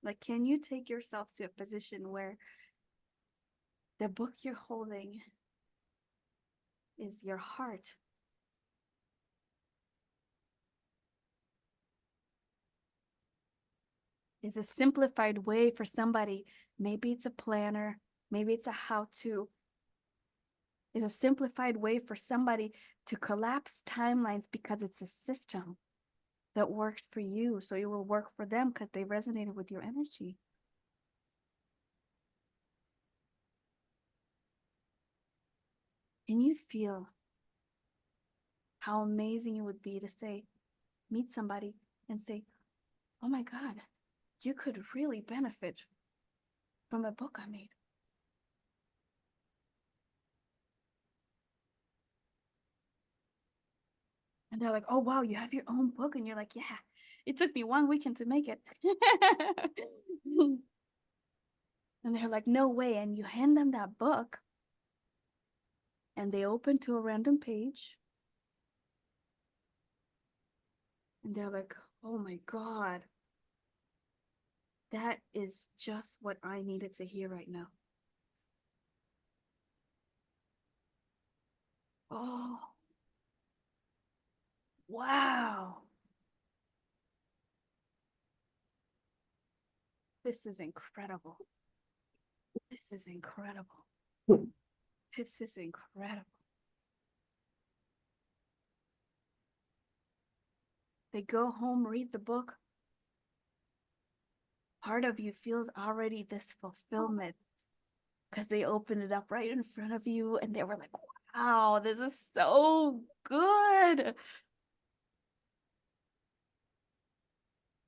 Like, can you take yourself to a position where the book you're holding is your heart? It's a simplified way for somebody. Maybe it's a planner, maybe it's a how-to. It's a simplified way for somebody to collapse timelines because it's a system that worked for you. So it will work for them because they resonated with your energy. Can you feel how amazing it would be to say, meet somebody and say, oh my God, you could really benefit from a book I made. And they're like, oh, wow, you have your own book. And you're like, yeah, it took me 1 weekend to make it. And they're like, no way. And you hand them that book and they open to a random page. And they're like, oh my God, that is just what I needed to hear right now. Oh, wow. This is incredible. This is incredible. This is incredible. They go home, read the book. Part of you feels already this fulfillment because they opened it up right in front of you and they were like, wow, this is so good.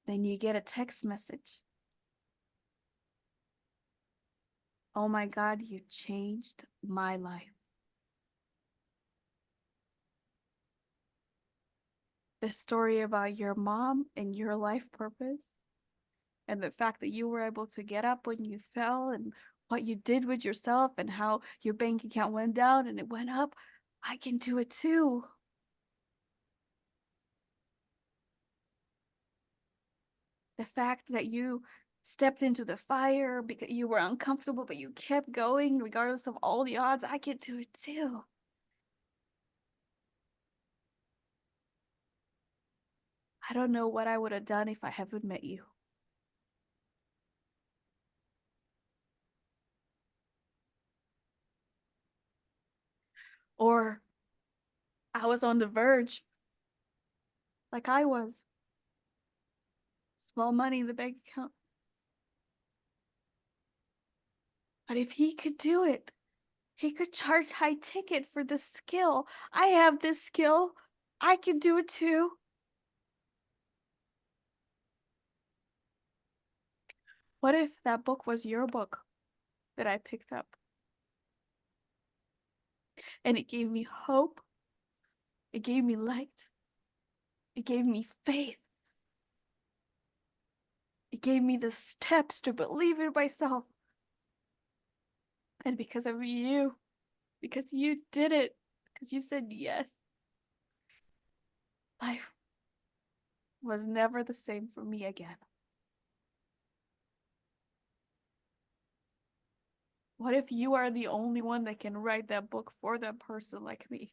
Then you get a text message. Oh my God, you changed my life. The story about your mom and your life purpose, and the fact that you were able to get up when you fell, and what you did with yourself, and how your bank account went down and it went up. I can do it too. The fact that you stepped into the fire because you were uncomfortable, but you kept going regardless of all the odds. I can do it too. I don't know what I would have done if I haven't met you. Or I was on the verge, like I was. Small money in the bank account. But if he could do it, he could charge high ticket for the skill. I have this skill. I can do it too. What if that book was your book that I picked up? And it gave me hope. It gave me light. It gave me faith. It gave me the steps to believe in myself. And because of you, because you did it, because you said yes, life was never the same for me again. What if you are the only one that can write that book for that person like me?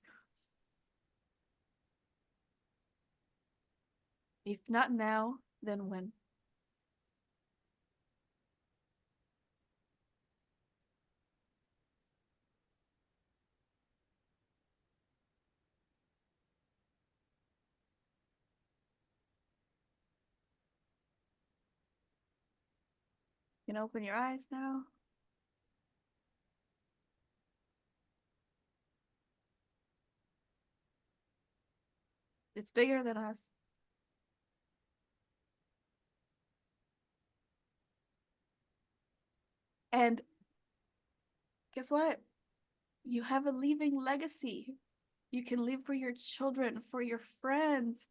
If not now, then when? You can open your eyes now. It's bigger than us. And guess what? You have a leaving legacy. You can live for your children, for your friends.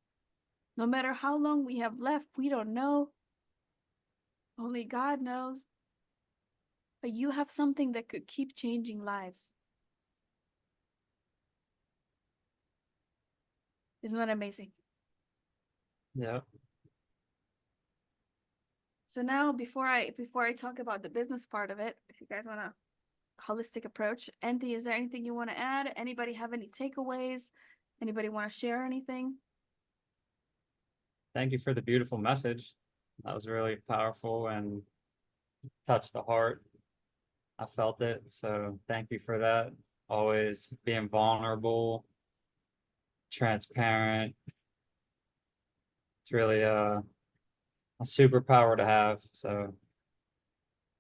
No matter how long we have left, we don't know. Only God knows. But you have something that could keep changing lives. Isn't that amazing? Yeah. So now before I talk about the business part of it, if you guys want a holistic approach, Anthony, is there anything you want to add? Anybody have any takeaways? Anybody want to share anything? Thank you for the beautiful message. That was really powerful and touched the heart. I felt it. So thank you for that. Always being vulnerable, transparent. It's really a superpower to have. So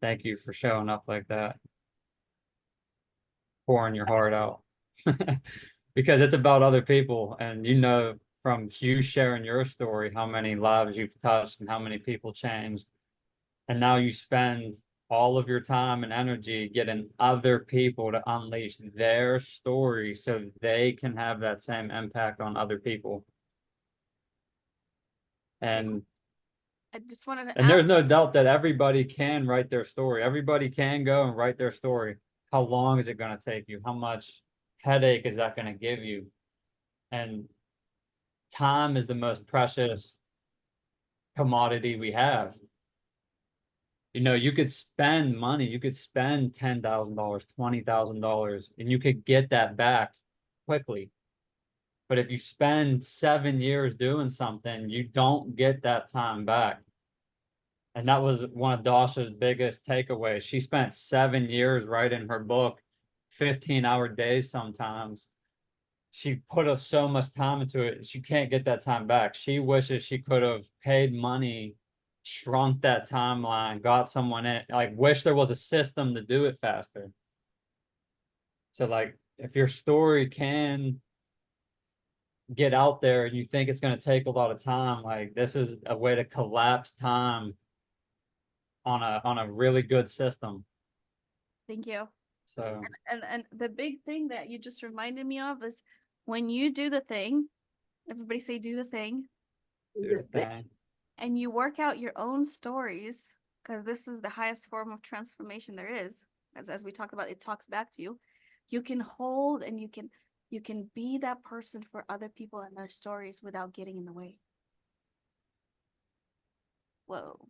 thank you for showing up like that, pouring your heart out. Because it's about other people. And you know, from you sharing your story, how many lives you've touched and how many people changed. And now you spend all of your time and energy getting other people to unleash their story so they can have that same impact on other people. And I just wanted to and there's add, no doubt that everybody can write their story. Everybody can go and write their story. How long is it going to take you? How much headache is that going to give you? And time is the most precious commodity we have. You know, you could spend money, you could spend $10,000, $20,000, and you could get that back quickly. But if you spend 7 years doing something, you don't get that time back. And that was one of Dasha's biggest takeaways. She spent 7 years writing her book, 15-hour days sometimes. She put up so much time into it, she can't get that time back. She wishes she could have paid money, shrunk that timeline, got someone in, like, wish there was a system to do it faster. So, like, if your story can get out there and you think it's going to take a lot of time, like, this is a way to collapse time on a really good system. thank you. So And the big thing that you just reminded me of is when you do the thing, everybody say do the thing, do the thing. and you work out your own stories, because this is the highest form of transformation there is. As we talked about, it talks back to you. You can hold and you can be that person for other people and their stories without getting in the way. Whoa.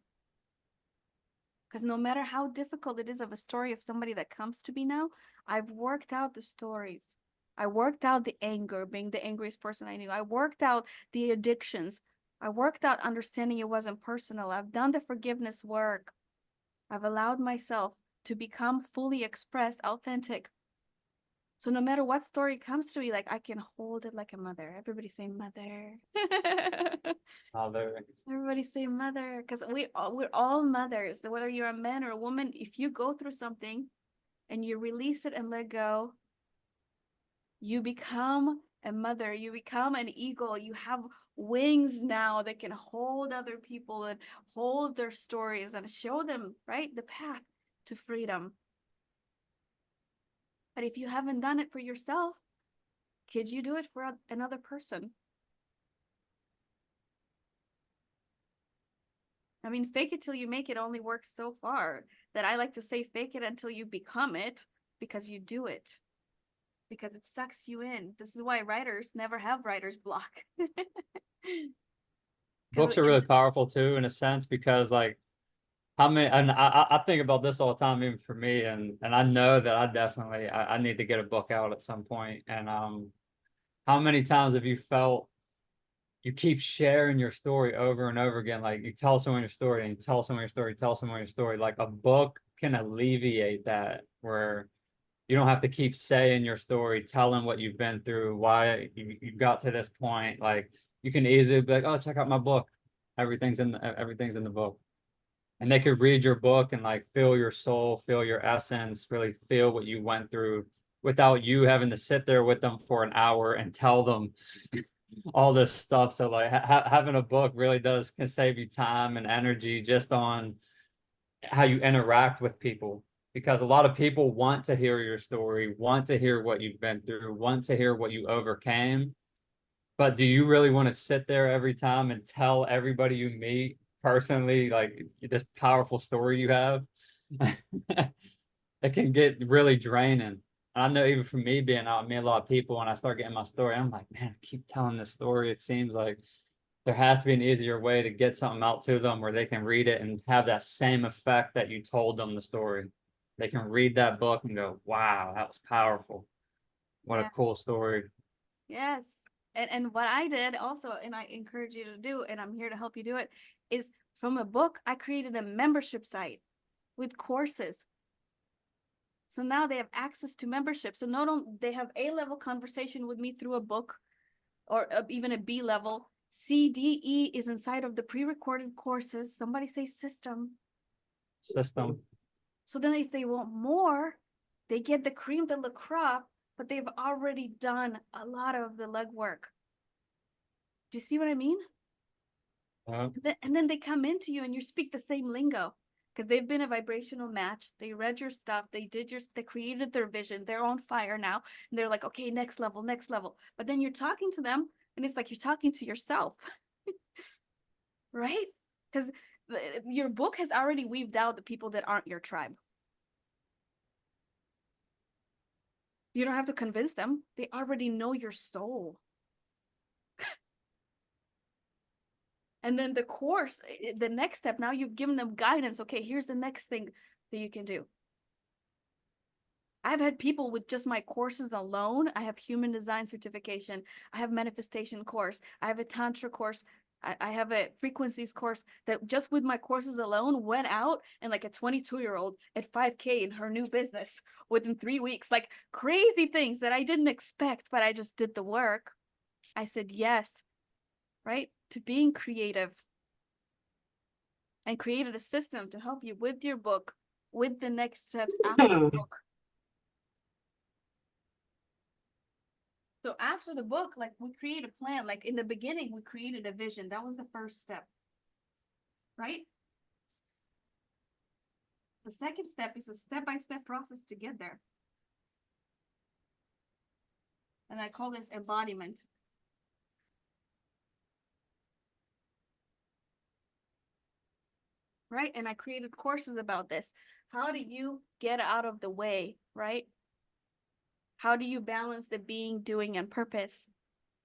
Because no matter how difficult it is of a story of somebody that comes to me now, I've worked out the stories. I worked out the anger, being the angriest person I knew. I worked out the addictions. I worked out understanding it wasn't personal. I've done the forgiveness work. I've allowed myself to become fully expressed, authentic. So no matter what story comes to me, like I can hold it like a mother. Everybody say mother. Everybody say mother, because we're all mothers. So whether you're a man or a woman, if you go through something and you release it and let go, you become a mother. You become an eagle. You have wings now that can hold other people and hold their stories and show them, right, the path to freedom. But if you haven't done it for yourself, could you do it for another person? I mean, fake it till you make it only works so far, that I like to say fake it until you become it, because you do it. Because it sucks you in. This is why writers never have writer's block. Books are really powerful too, in a sense, because like how many, and I think about this all the time, even for me, and I know that I need to get a book out at some point. And how many times have you felt you keep sharing your story over and over again? Like you tell someone your story and you tell someone your story, tell someone your story. Like a book can alleviate that, where you don't have to keep saying your story, telling what you've been through, why you got to this point. Like you can easily be like, oh, check out my book. Everything's in the book. And they could read your book and like feel your soul, feel your essence, really feel what you went through without you having to sit there with them for an hour and tell them all this stuff. So like having a book really can save you time and energy just on how you interact with people, because a lot of people want to hear your story, want to hear what you've been through, want to hear what you overcame. But do you really want to sit there every time and tell everybody you meet personally, like this powerful story you have? It can get really draining. I know even for me being out, I meet a lot of people, and I start getting my story, I'm like, man, I keep telling this story. It seems like there has to be an easier way to get something out to them where they can read it and have that same effect that you told them the story. They can read that book and go, wow, that was powerful. What a cool story. Yes. And what I did also, and I encourage you to do, and I'm here to help you do it, is from a book, I created a membership site with courses. So now they have access to membership. So not only they have A-level conversation with me through a book, or even a B level. CDE is inside of the pre-recorded courses. Somebody say system. So then if they want more, they get the cream de la crop, but they've already done a lot of the legwork. Do you see what I mean? And then they come into you and you speak the same lingo, because they've been a vibrational match. They read your stuff. They created their vision. They're on fire now. And they're like, okay, next level, next level. But then you're talking to them and it's like you're talking to yourself, right? Because your book has already weaved out the people that aren't your tribe. You don't have to convince them. They already know your soul. And then the course, the next step, now you've given them guidance. Okay, here's the next thing that you can do. I've had people with just my courses alone. I have human design certification. I have manifestation course. I have a tantra course. I have a frequencies course that just with my courses alone went out, and like a 22-year-old at 5K in her new business within 3 weeks, like crazy things that I didn't expect, but I just did the work. I said yes, right? To being creative, and created a system to help you with your book, with the next steps after the book. So after the book, like we create a plan. Like in the beginning, we created a vision. That was the first step, right? The second step is a step-by-step process to get there. And I call this embodiment. Right? And I created courses about this. How do you get out of the way, right? How do you balance the being, doing, and purpose?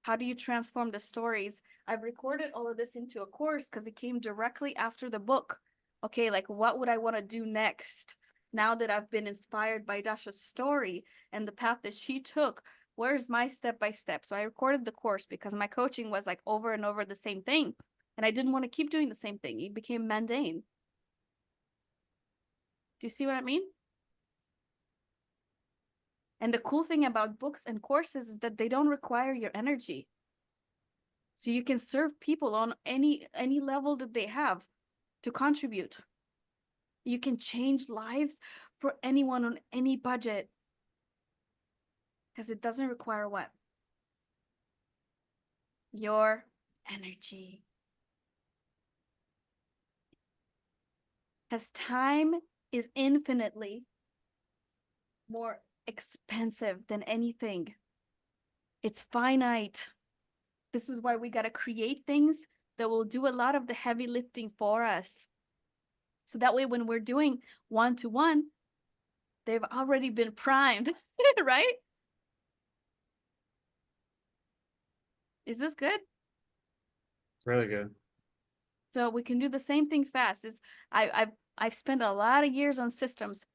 How do you transform the stories? I've recorded all of this into a course because it came directly after the book. Okay, like what would I want to do next? Now that I've been inspired by Dasha's story and the path that she took, where's my step-by-step? So I recorded the course because my coaching was like over and over the same thing. And I didn't want to keep doing the same thing. It became mundane. Do you see what I mean? And the cool thing about books and courses is that they don't require your energy. So you can serve people on any level that they have to contribute. You can change lives for anyone on any budget. Because it doesn't require what? Your energy. Because time is infinitely more expensive than anything. It's finite. This is why we got to create things that will do a lot of the heavy lifting for us. So that way, when we're doing one-to-one, they've already been primed, right? Is this good? It's really good. So we can do the same thing fast. I've spent a lot of years on systems.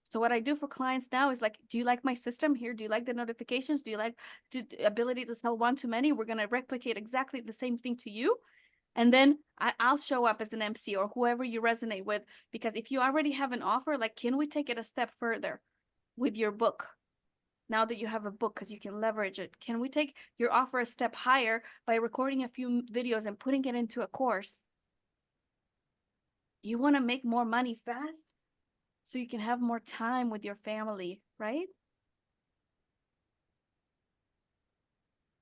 So what I do for clients now is like, do you like my system here? Do you like the notifications? Do you like the ability to sell one-to-many? We're going to replicate exactly the same thing to you. And then I'll show up as an MC or whoever you resonate with. Because if you already have an offer, like, can we take it a step further with your book? Now that you have a book, because you can leverage it, can we take your offer a step higher by recording a few videos and putting it into a course? You want to make more money fast so you can have more time with your family, right?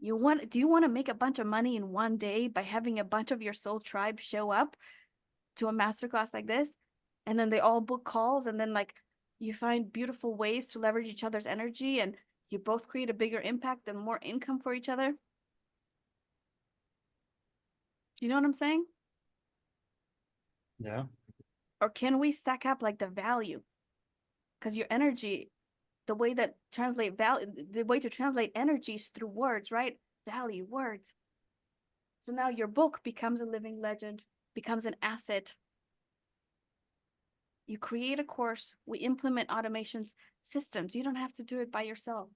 Do you want to make a bunch of money in one day by having a bunch of your soul tribe show up to a masterclass like this? And then they all book calls, and then like you find beautiful ways to leverage each other's energy, and you both create a bigger impact and more income for each other. Do you know what I'm saying? Yeah. Or can we stack up like the value? Because your energy, the way to translate energy is through words, right? Value, words. So now your book becomes a living legend, becomes an asset. You create a course, we implement automations, systems. You don't have to do it by yourself.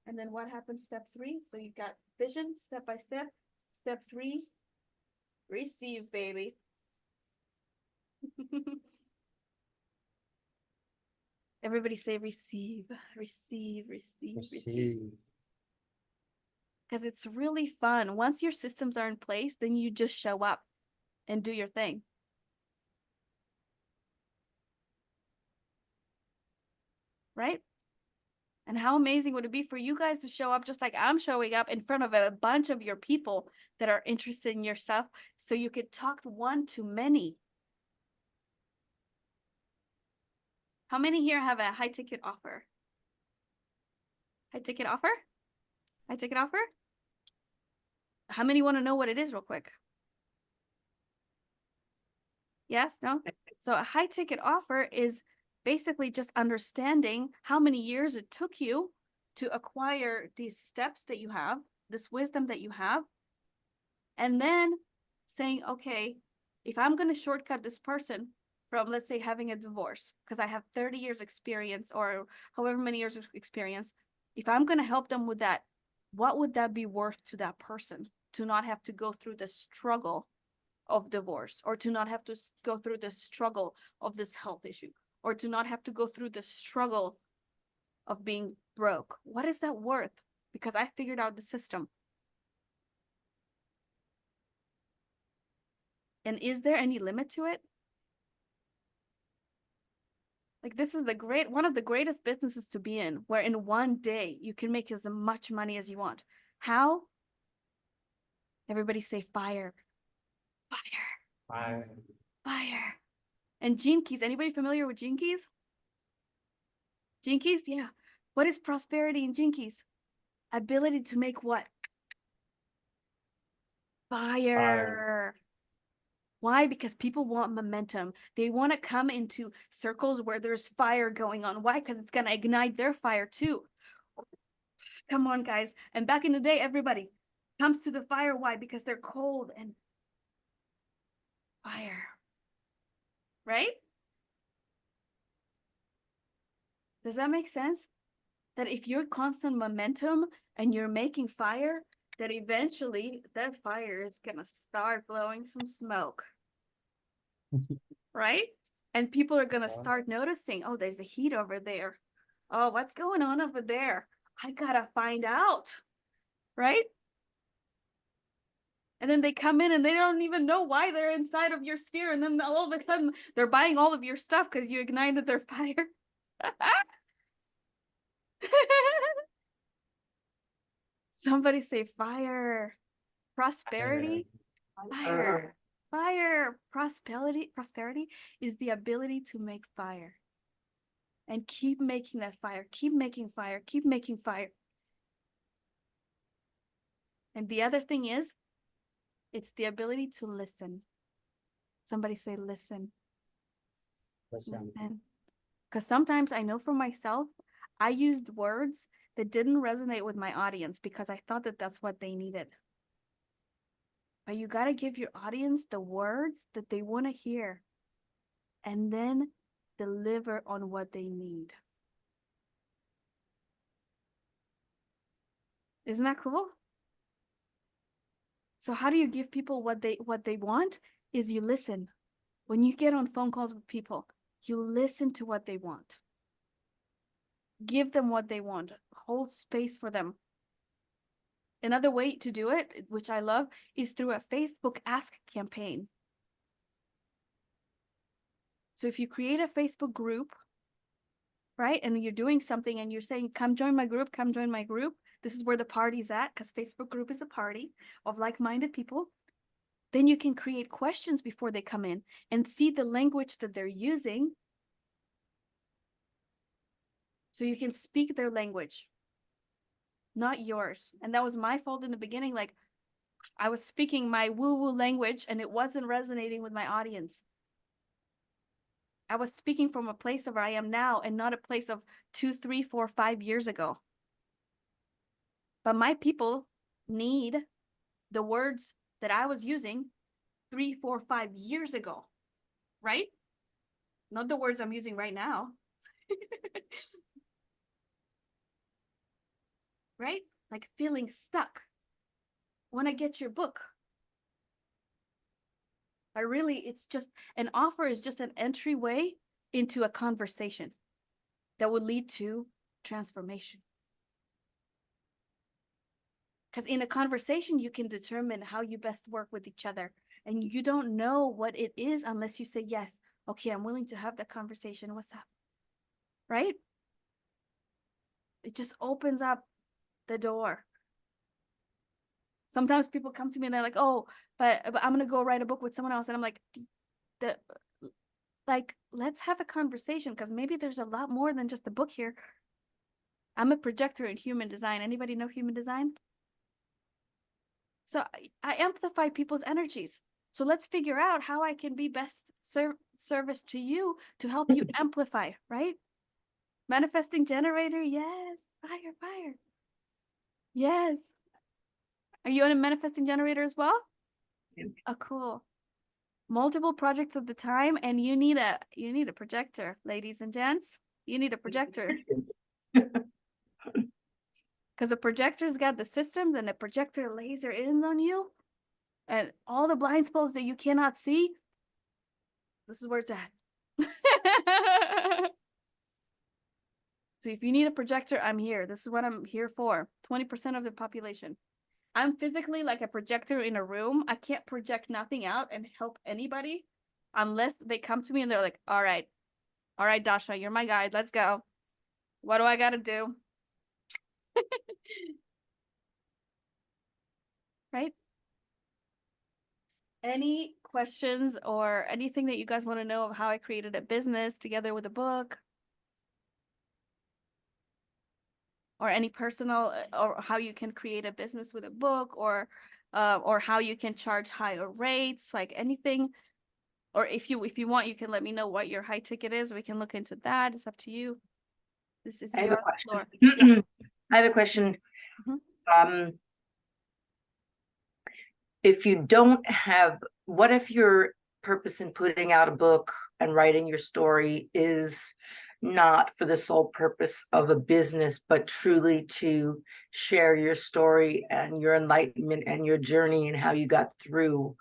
And then what happens? Step 3. So you've got vision, step by step. Step 3, receive, baby. Everybody say receive, receive, receive, receive. Receive. Because it's really fun. Once your systems are in place, then you just show up and do your thing. Right? And how amazing would it be for you guys to show up just like I'm showing up in front of a bunch of your people that are interested in your stuff, so you could talk one-to-many. How many here have a high ticket offer? High ticket offer? High ticket offer? How many want to know what it is real quick? Yes? No? So a high ticket offer is basically just understanding how many years it took you to acquire these steps that you have, this wisdom that you have, and then saying, okay, if I'm going to shortcut this person from, let's say, having a divorce, because I have 30 years experience or however many years of experience, if I'm going to help them with that, what would that be worth to that person to not have to go through the struggle of divorce, or to not have to go through the struggle of this health issue, or to not have to go through the struggle of being broke? What is that worth? Because I figured out the system. And is there any limit to it? Like, this is one of the greatest businesses to be in, where in one day you can make as much money as you want. How? Everybody say fire. Fire. Fire. And Gene Keys. Anybody familiar with Gene Keys? Gene Keys? Yeah. What is prosperity in Gene Keys? Ability to make what? Fire. Why? Because people want momentum. They want to come into circles where there's fire going on. Why? Because it's going to ignite their fire too. Come on, guys. And back in the day, everybody comes to the fire. Why? Because they're cold and fire. Right? Does that make sense? That if you're constant momentum and you're making fire, that eventually that fire is going to start blowing some smoke. Right? And people are going to start noticing, oh, there's a heat over there. Oh, what's going on over there? I gotta find out, right? And then they come in and they don't even know why they're inside of your sphere. And then all of a sudden they're buying all of your stuff because you ignited their fire. Somebody say fire. Prosperity. Fire. Fire. Prosperity is the ability to make fire. And keep making that fire. Keep making fire. Keep making fire. And the other thing is, it's the ability to listen. Somebody say listen. Listen. Because sometimes I know for myself, I used words that didn't resonate with my audience because I thought that that's what they needed. But you got to give your audience the words that they want to hear and then deliver on what they need. Isn't that cool? So how do you give people what they want? Is you listen. When you get on phone calls with people, you listen to what they want. Give them what they want. Hold space for them. Another way to do it, which I love, is through a Facebook Ask campaign. So if you create a Facebook group, right, and you're doing something and you're saying, come join my group, come join my group. This is where the party's at, because Facebook group is a party of like-minded people. Then you can create questions before they come in and see the language that they're using. So you can speak their language, not yours. And that was my fault in the beginning. Like, I was speaking my woo-woo language and it wasn't resonating with my audience. I was speaking from a place of where I am now and not a place of 2, 3, 4, 5 years ago. But my people need the words that I was using 3, 4, 5 years ago, right? Not the words I'm using right now. Right? Like feeling stuck. Want to get your book. But really, it's just an offer is just an entryway into a conversation that would lead to transformation. Because in a conversation, you can determine how you best work with each other. And you don't know what it is unless you say, yes, okay, I'm willing to have that conversation. What's up? Right? It just opens up the door. Sometimes people come to me and they're like, oh, but I'm going to go write a book with someone else. And I'm like, let's have a conversation because maybe there's a lot more than just the book here. I'm a projector in human design. Anybody know human design? So I amplify people's energies. So let's figure out how I can be best service to you to help you amplify, right? Manifesting generator. Yes. Fire, fire. Yes. Are you on a manifesting generator as well? Yeah. Oh, cool. Multiple projects at the time, and you need a projector, ladies and gents. You need a projector. Because a projector's got the systems and a projector laser in on you. And all the blind spots that you cannot see, this is where it's at. So if you need a projector, I'm here. This is what I'm here for. 20% of the population. I'm physically like a projector in a room. I can't project nothing out and help anybody unless they come to me and they're like, all right, Dasha, you're my guide. Let's go. What do I got to do? Right? Any questions or anything that you guys want to know of how I created a business together with a book? Or any personal, or how you can create a business with a book, or how you can charge higher rates, like anything. Or if you want, you can let me know what your high ticket is. We can look into that. It's up to you. This is I have a your floor. question. Yeah. I have a question. Mhm. If you don't have, what if your purpose in putting out a book and writing your story is not for the sole purpose of a business, but truly to share your story and your enlightenment and your journey and how you got through,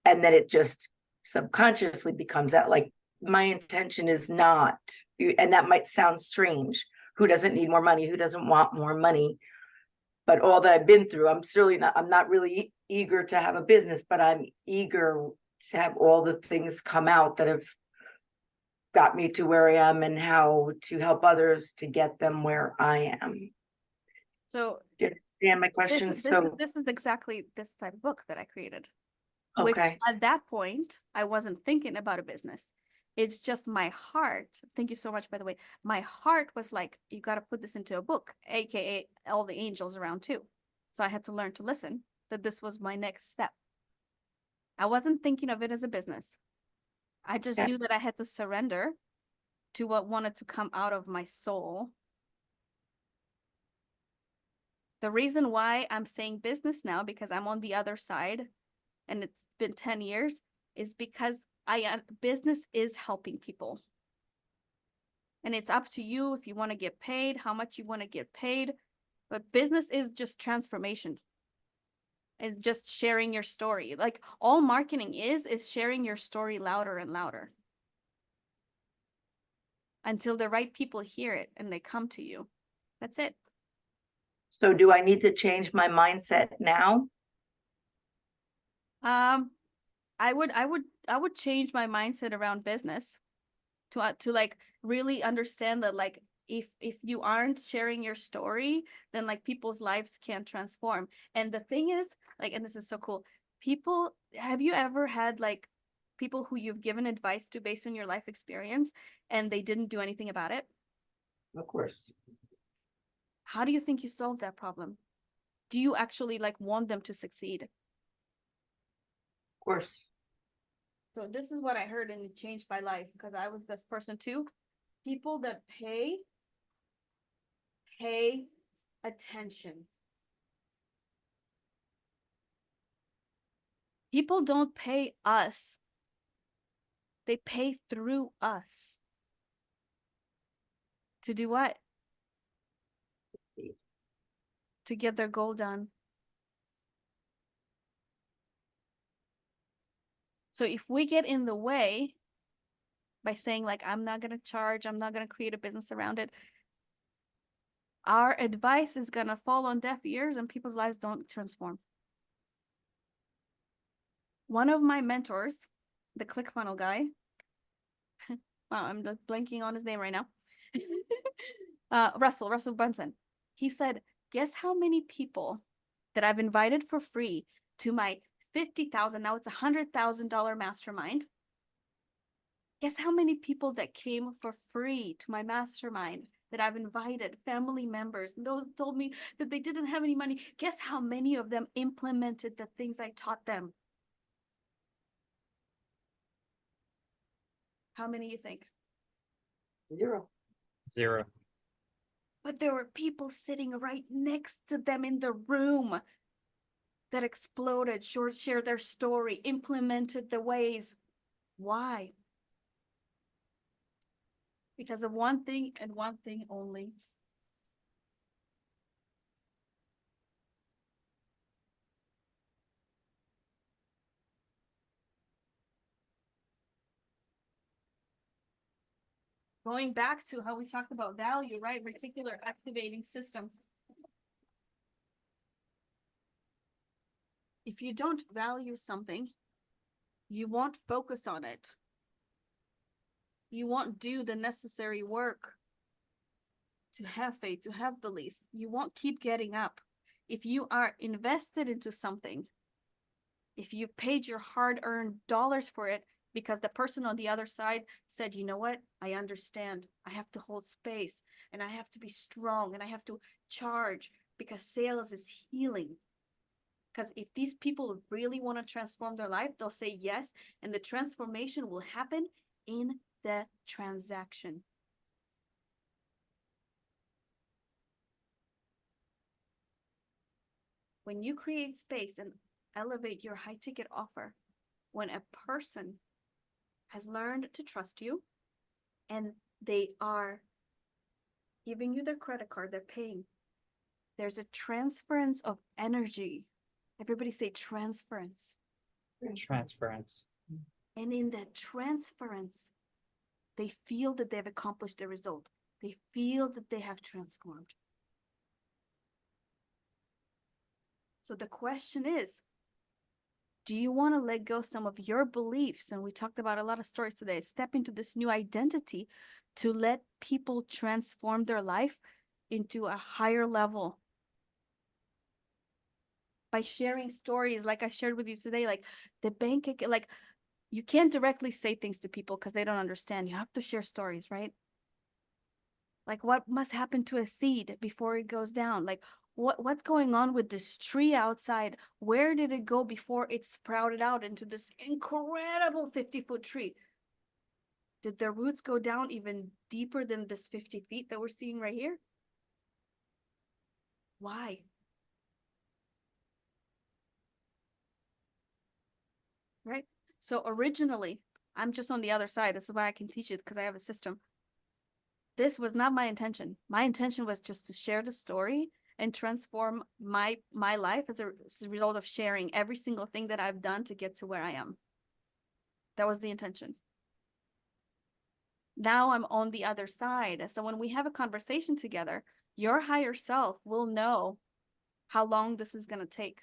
and then it just subconsciously becomes that, like, my intention is not, and that might sound strange, who doesn't need more money, who doesn't want more money. But all that I've been through, I'm not really eager to have a business, but I'm eager to have all the things come out that have got me to where I am and how to help others to get them where I am. So Do you understand my question? this is exactly this type of book that I created. Okay. Which at that point, I wasn't thinking about a business. It's just my heart. Thank you so much, by the way. My heart was like, you got to put this into a book, AKA all the angels around too. So I had to learn to listen, that this was my next step. I wasn't thinking of it as a business. I just knew that I had to surrender to what wanted to come out of my soul. The reason why I'm saying business now, because I'm on the other side, and it's been 10 years, is because business is helping people. And it's up to you if you want to get paid, how much you want to get paid. But business is just transformation. It's just sharing your story. Like all marketing is sharing your story louder and louder until the right people hear it and they come to you. That's it. So do I need to change my mindset now? I would change my mindset around business to like really understand that like if you aren't sharing your story, then like people's lives can't transform. And the thing is, like, and this is so cool, have you ever had like people who you've given advice to based on your life experience and they didn't do anything about it? Of course. How do you think you solved that problem? Do you actually like want them to succeed? Of course. So this is what I heard and it changed my life because I was this person too. People that pay attention. People don't pay us. They pay through us. To do what? To get their goal done. So if we get in the way by saying like, I'm not going to charge, I'm not going to create a business around it, our advice is going to fall on deaf ears and people's lives don't transform. One of my mentors, the ClickFunnels guy, wow, I'm just blanking on his name right now. Russell Brunson. He said, guess how many people that I've invited for free to my $50,000, now it's $100,000 mastermind. Guess how many people that came for free to my mastermind that I've invited, family members, and those told me that they didn't have any money. Guess how many of them implemented the things I taught them? How many you think? 0. 0. But there were people sitting right next to them in the room that exploded, shared their story, implemented the ways. Why? Because of one thing and one thing only. Going back to how we talked about value, right? Reticular activating system. If you don't value something, you won't focus on it. You won't do the necessary work to have faith, to have belief. You won't keep getting up. If you are invested into something, if you paid your hard-earned dollars for it, because the person on the other side said, you know what, I understand. I have to hold space and I have to be strong and I have to charge because sales is healing. Because if these people really want to transform their life, they'll say yes, and the transformation will happen in the transaction. When you create space and elevate your high ticket offer, when a person has learned to trust you and they are giving you their credit card, they're paying, there's a transference of energy. Everybody say transference. Transference. And in that transference, they feel that they've accomplished the result. They feel that they have transformed. So the question is, do you want to let go some of your beliefs? And we talked about a lot of stories today. Step into this new identity to let people transform their life into a higher level by sharing stories like I shared with you today, like the bank account, like you can't directly say things to people because they don't understand. You have to share stories, right? Like what must happen to a seed before it goes down? Like what's going on with this tree outside? Where did it go before it sprouted out into this incredible 50-foot tree? Did the roots go down even deeper than this 50 feet that we're seeing right here? Why? Right? So originally, I'm just on the other side. This is why I can teach it, because I have a system. This was not my intention. My intention was just to share the story and transform my life as a result of sharing every single thing that I've done to get to where I am. That was the intention. Now I'm on the other side. So when we have a conversation together, your higher self will know how long this is going to take.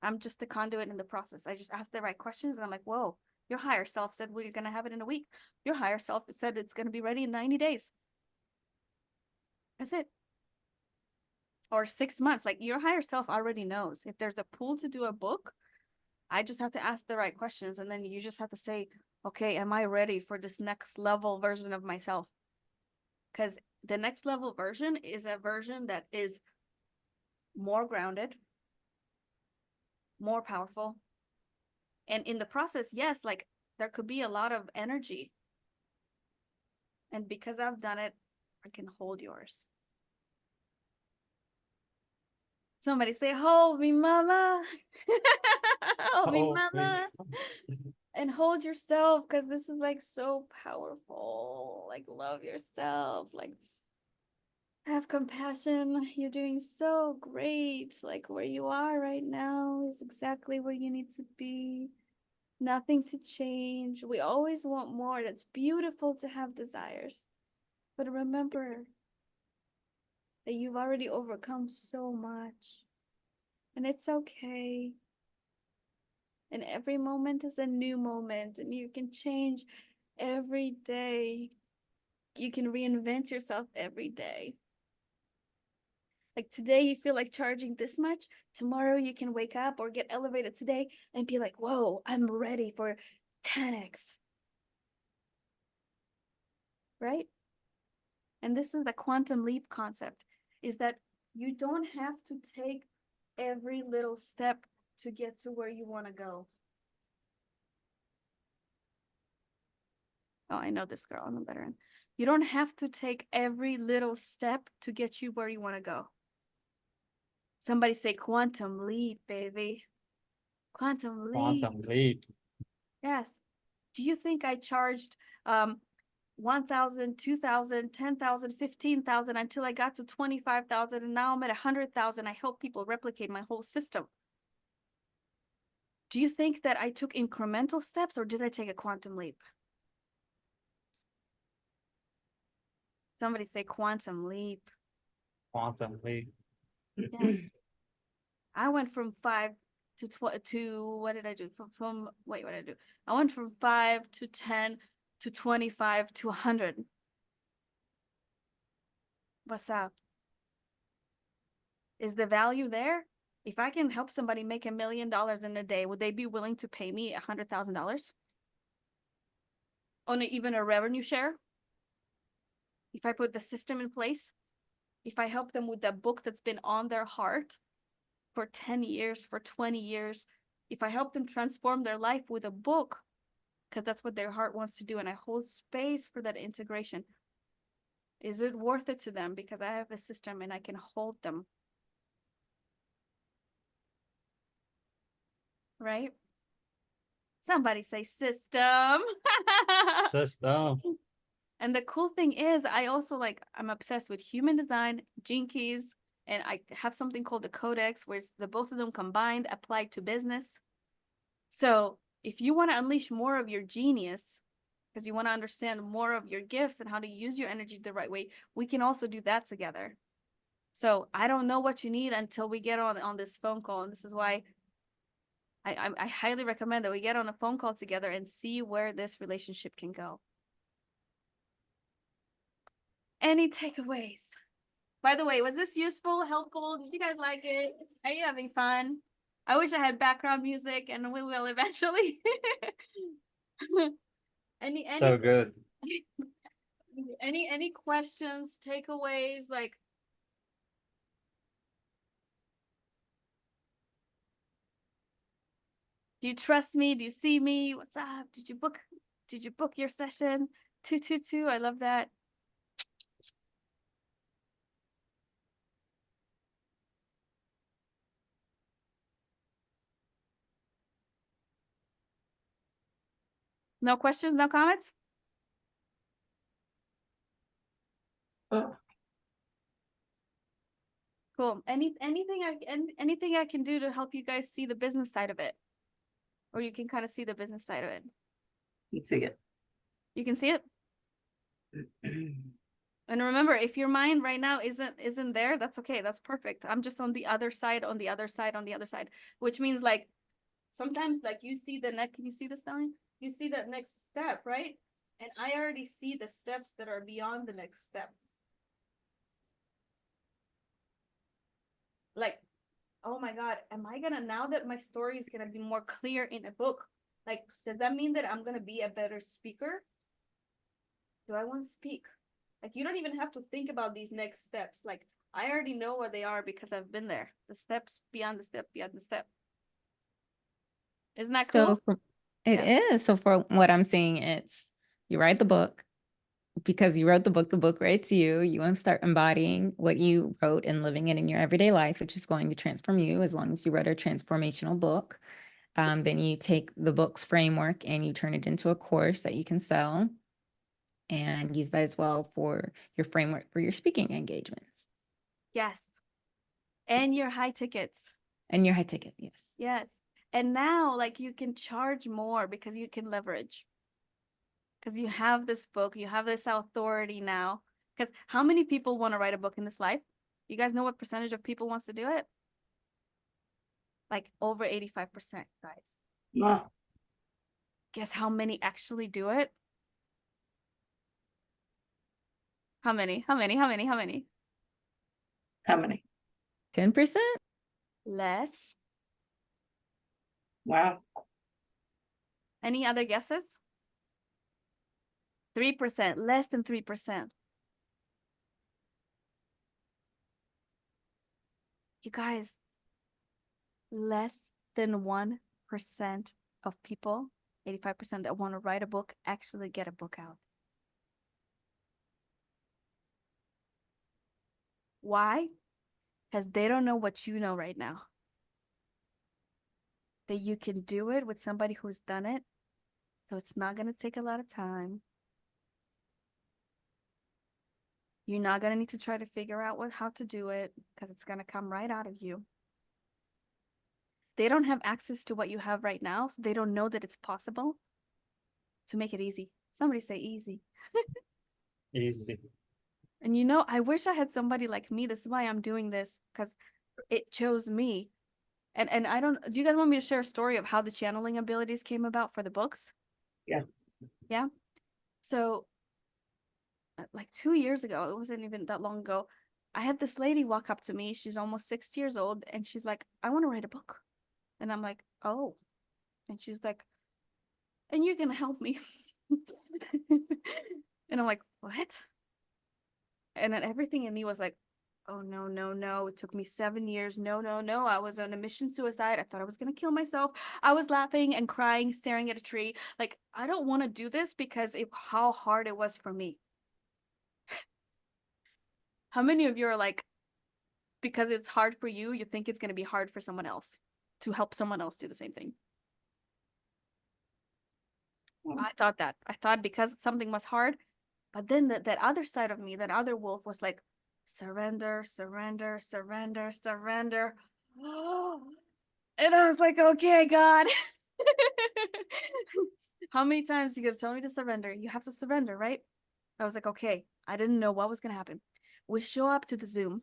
I'm just the conduit in the process. I just ask the right questions and I'm like, whoa, your higher self said we're going to have it in a week. Your higher self said it's going to be ready in 90 days. That's it. Or 6 months. Like your higher self already knows. If there's a pool to do a book, I just have to ask the right questions. And then you just have to say, okay, am I ready for this next level version of myself? Because the next level version is a version that is more grounded, more powerful. And in the process, yes, like there could be a lot of energy. And because I've done it, I can hold yours. Somebody say, hold me, mama. Hold me, Oh, mama. And hold yourself, because this is like so powerful. Like love yourself. Like have compassion. You're doing so great. Like where you are right now is exactly where you need to be. Nothing to change. We always want more. That's beautiful to have desires. But remember that you've already overcome so much. And it's okay. And every moment is a new moment, and you can change every day. You can reinvent yourself every day. Like today, you feel like charging this much. Tomorrow, you can wake up or get elevated today and be like, whoa, I'm ready for 10x. Right? And this is the quantum leap concept, is that you don't have to take every little step to get to where you want to go. Oh, I know this girl. I'm a veteran. You don't have to take every little step to get you where you want to go. Somebody say quantum leap, baby. Quantum leap. Quantum leap. Yes. Do you think I charged 1,000, 2,000, 10,000, 15,000 until I got to 25,000, and now I'm at 100,000? I help people replicate my whole system. Do you think that I took incremental steps, or did I take a quantum leap? Somebody say quantum leap. Quantum leap. Yes. I went from 5 to what did I do? Wait, what did I do? I went from 5 to 10 to 25 to 100. What's up? Is the value there? If I can help somebody make $1 million in a day, would they be willing to pay me $100,000 on even a revenue share? If I put the system in place, if I help them with the book that's been on their heart for 10 years, for 20 years, if I help them transform their life with a book, because that's what their heart wants to do, and I hold space for that integration, is it worth it to them? Because I have a system and I can hold them. Right? Somebody say system. System. And the cool thing is, I also I'm obsessed with human design, gene keys, and I have something called the codex, where it's the both of them combined applied to business. So if you want to unleash more of your genius, because you want to understand more of your gifts and how to use your energy the right way, we can also do that together. So I don't know what you need until we get on this phone call. And this is why I highly recommend that we get on a phone call together and see where this relationship can go. Any takeaways? By the way, was this useful, helpful? Did you guys like it? Are you having fun? I wish I had background music, and we will eventually. any So good. any questions, takeaways, like? Do you trust me? Do you see me? What's up? Did you book your session? 222. I love that. No questions, no comments? Oh, Cool. Anything I can do to help you guys see the business side of it? Or you can kind of see the business side of it. you see it. You can see it? And remember, if your mind right now isn't there, that's okay. That's perfect. I'm just on the other side, on the other side, on the other side, which means like sometimes like you see the next, can you see this, Stelly? You see that next step, right? And I already see the steps that are beyond the next step. Like, oh my God, am I gonna, now that my story is gonna be more clear in a book, like, does that mean that I'm gonna be a better speaker? Do I want to speak? Like, you don't even have to think about these next steps. Like, I already know what they are because I've been there. The steps beyond the step, beyond the step. Isn't that cool? It is. So for what I'm seeing, it's you write the book. Because you wrote the book writes you. You start embodying what you wrote and living it in your everyday life, which is going to transform you as long as you wrote a transformational book. Then you take the book's framework and you turn it into a course that you can sell and use that as well for your framework for your speaking engagements. Yes. And your high tickets. And your high ticket, yes. Yes. And now, like, you can charge more because you can leverage. Because you have this book, you have this authority now. Because how many people want to write a book in this life? You guys know what percentage of people wants to do it? Like over 85%, guys. No. Guess how many actually do it? How many? How many? How many? How many? How many? 10%? Less. Wow. Any other guesses? 3%, less than 3%. You guys, less than 1% of people, 85% that want to write a book actually get a book out. Why? Because they don't know what you know right now. That you can do it with somebody who's done it. So it's not going to take a lot of time. You're not going to need to try to figure out how to do it because it's going to come right out of you. They don't have access to what you have right now, so they don't know that it's possible to make it easy. Somebody say easy. Easy. And you know, I wish I had somebody like me. This is why I'm doing this, because it chose me. And I don't, do you guys want me to share a story of how the channeling abilities came about for the books? Yeah. Yeah. So like 2 years ago, it wasn't even that long ago, I had this lady walk up to me. She's almost 60 years old. And she's like, I want to write a book. And I'm like, oh. And she's like, and you're going to help me. And I'm like, what? And then everything in me was like, oh, no, no, no. It took me 7 years. No, no, no. I was on a mission suicide. I thought I was going to kill myself. I was laughing and crying, staring at a tree. Like, I don't want to do this because of how hard it was for me. How many of you are like, because it's hard for you, you think it's going to be hard for someone else to help someone else do the same thing? I thought that. I thought because something was hard, but then that other side of me, that other wolf was like, surrender, surrender, surrender, surrender. And I was like, okay, God. How many times you gonna tell me to surrender? You have to surrender, right? I was like, okay. I didn't know what was gonna happen. We show up to the Zoom,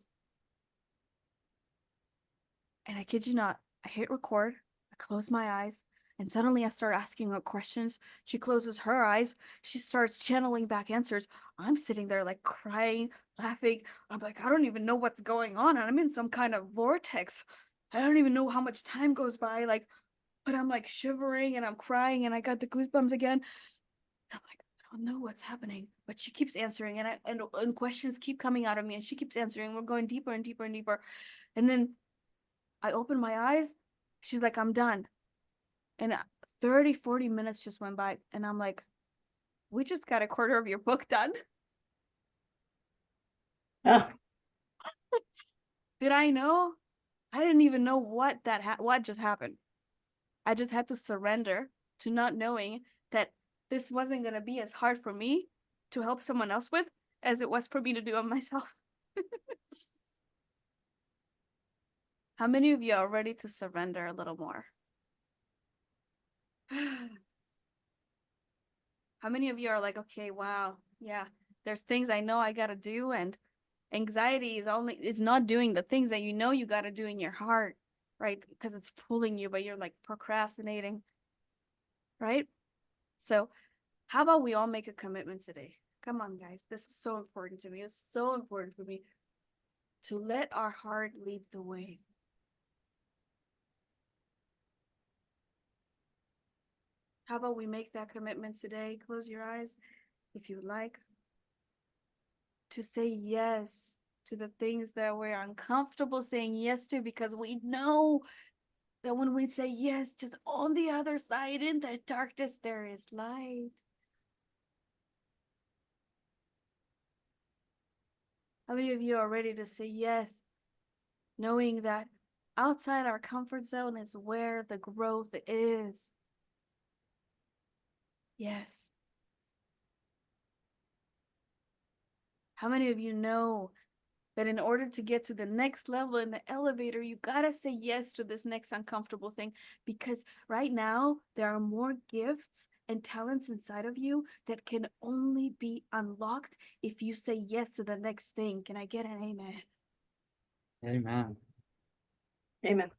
and I kid you not, I hit record, I close my eyes, and suddenly I start asking her questions. She closes her eyes, she starts channeling back answers. I'm sitting there like crying, laughing. I'm like, I don't even know what's going on. And I'm in some kind of vortex. I don't even know how much time goes by. Like, but I'm like shivering and I'm crying and I got the goosebumps again. I'm like, I don't know what's happening. But she keeps answering and questions keep coming out of me and she keeps answering. We're going deeper and deeper and deeper. And then I open my eyes. She's like, I'm done. And 30, 40 minutes just went by. And I'm like, we just got a quarter of your book done. Ah, Did I know? I didn't even know what what just happened. I just had to surrender to not knowing that this wasn't going to be as hard for me to help someone else with as it was for me to do it myself. How many of you are ready to surrender a little more? How many of you are like, okay, wow, yeah, there's things I know I gotta do, and anxiety is not doing the things that you know you gotta do in your heart, right? Because it's pulling you, but you're like procrastinating, right? So how about we all make a commitment today? Come on, guys. This is so important to me. It's so important for me to let our heart lead the way. How about we make that commitment today? Close your eyes if you like. To say yes to the things that we're uncomfortable saying yes to, because we know that when we say yes, just on the other side, in the darkness, there is light. How many of you are ready to say yes, knowing that outside our comfort zone is where the growth is? Yes. How many of you know that in order to get to the next level in the elevator, you gotta say yes to this next uncomfortable thing? Because right now, there are more gifts and talents inside of you that can only be unlocked if you say yes to the next thing. Can I get an amen? Amen. amen.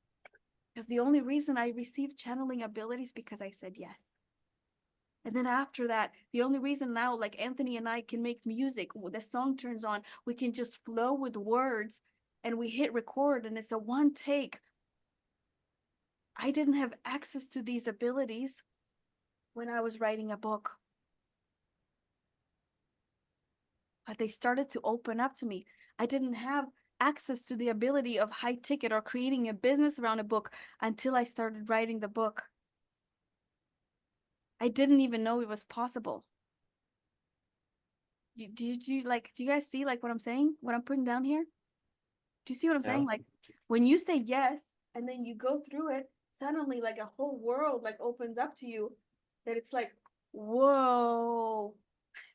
Because the only reason I received channeling abilities because I said yes. And then after that, the only reason now, like Anthony and I can make music, the song turns on, we can just flow with words and we hit record and it's a one take. I didn't have access to these abilities when I was writing a book. But they started to open up to me. I didn't have access to the ability of high ticket or creating a business around a book until I started writing the book. I didn't even know it was possible. Do you guys see like what I'm saying? What I'm putting down here? Do you see what I'm saying? Yeah. Like when you say yes and then you go through it, suddenly like a whole world like opens up to you that it's like, whoa.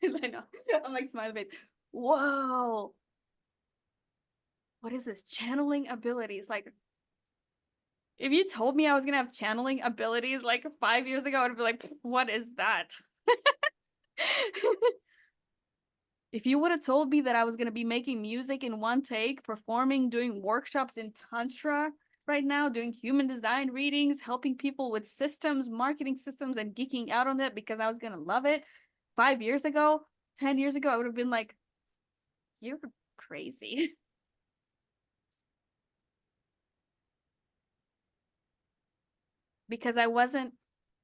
I know. I'm like smiling face. Whoa. What is this? Channeling abilities. Like if you told me I was gonna have channeling abilities like 5 years ago, I'd be like, what is that? If you would have told me that I was going to be making music in one take, performing, doing workshops in Tantra right now, doing human design readings, helping people with systems, marketing systems, and geeking out on it because I was going to love it 5 years ago, 10 years ago, I would have been like, you're crazy. Because I wasn't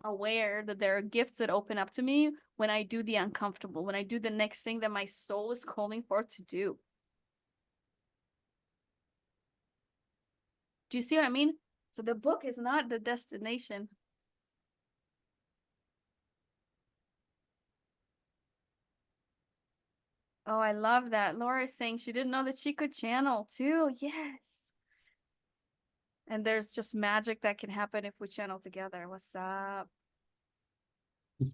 aware that there are gifts that open up to me when I do the uncomfortable, when I do the next thing that my soul is calling for to do. Do you see what I mean? So the book is not the destination. Oh, I love that. Laura is saying she didn't know that she could channel too. Yes. And there's just magic that can happen if we channel together. What's up?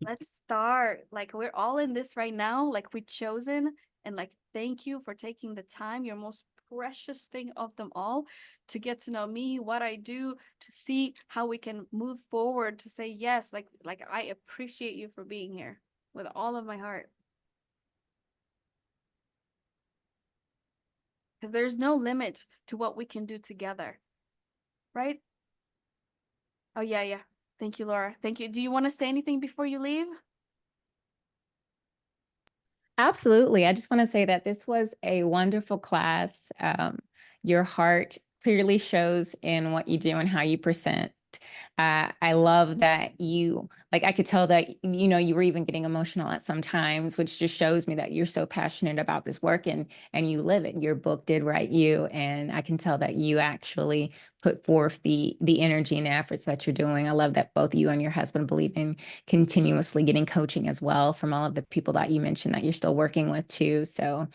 Let's start. Like we're all in this right now. Like we've chosen, and like thank you for taking the time. You're most precious thing of them all, to get to know me, what I do, to see how we can move forward, to say yes, like I appreciate you for being here with all of my heart. Because there's no limit to what we can do together, right? Oh, yeah, yeah. Thank you, Laura. Thank you. Do you want to say anything before you leave? Absolutely. I just want to say that this was a wonderful class. Your heart clearly shows in what you do and how you present. I love that you, like, I could tell that, you were even getting emotional at some times, which just shows me that you're so passionate about this work and you live it. Your book did write you. And I can tell that you actually put forth the energy and the efforts that you're doing. I love that both you and your husband believe in continuously getting coaching as well from all of the people that you mentioned that you're still working with too. So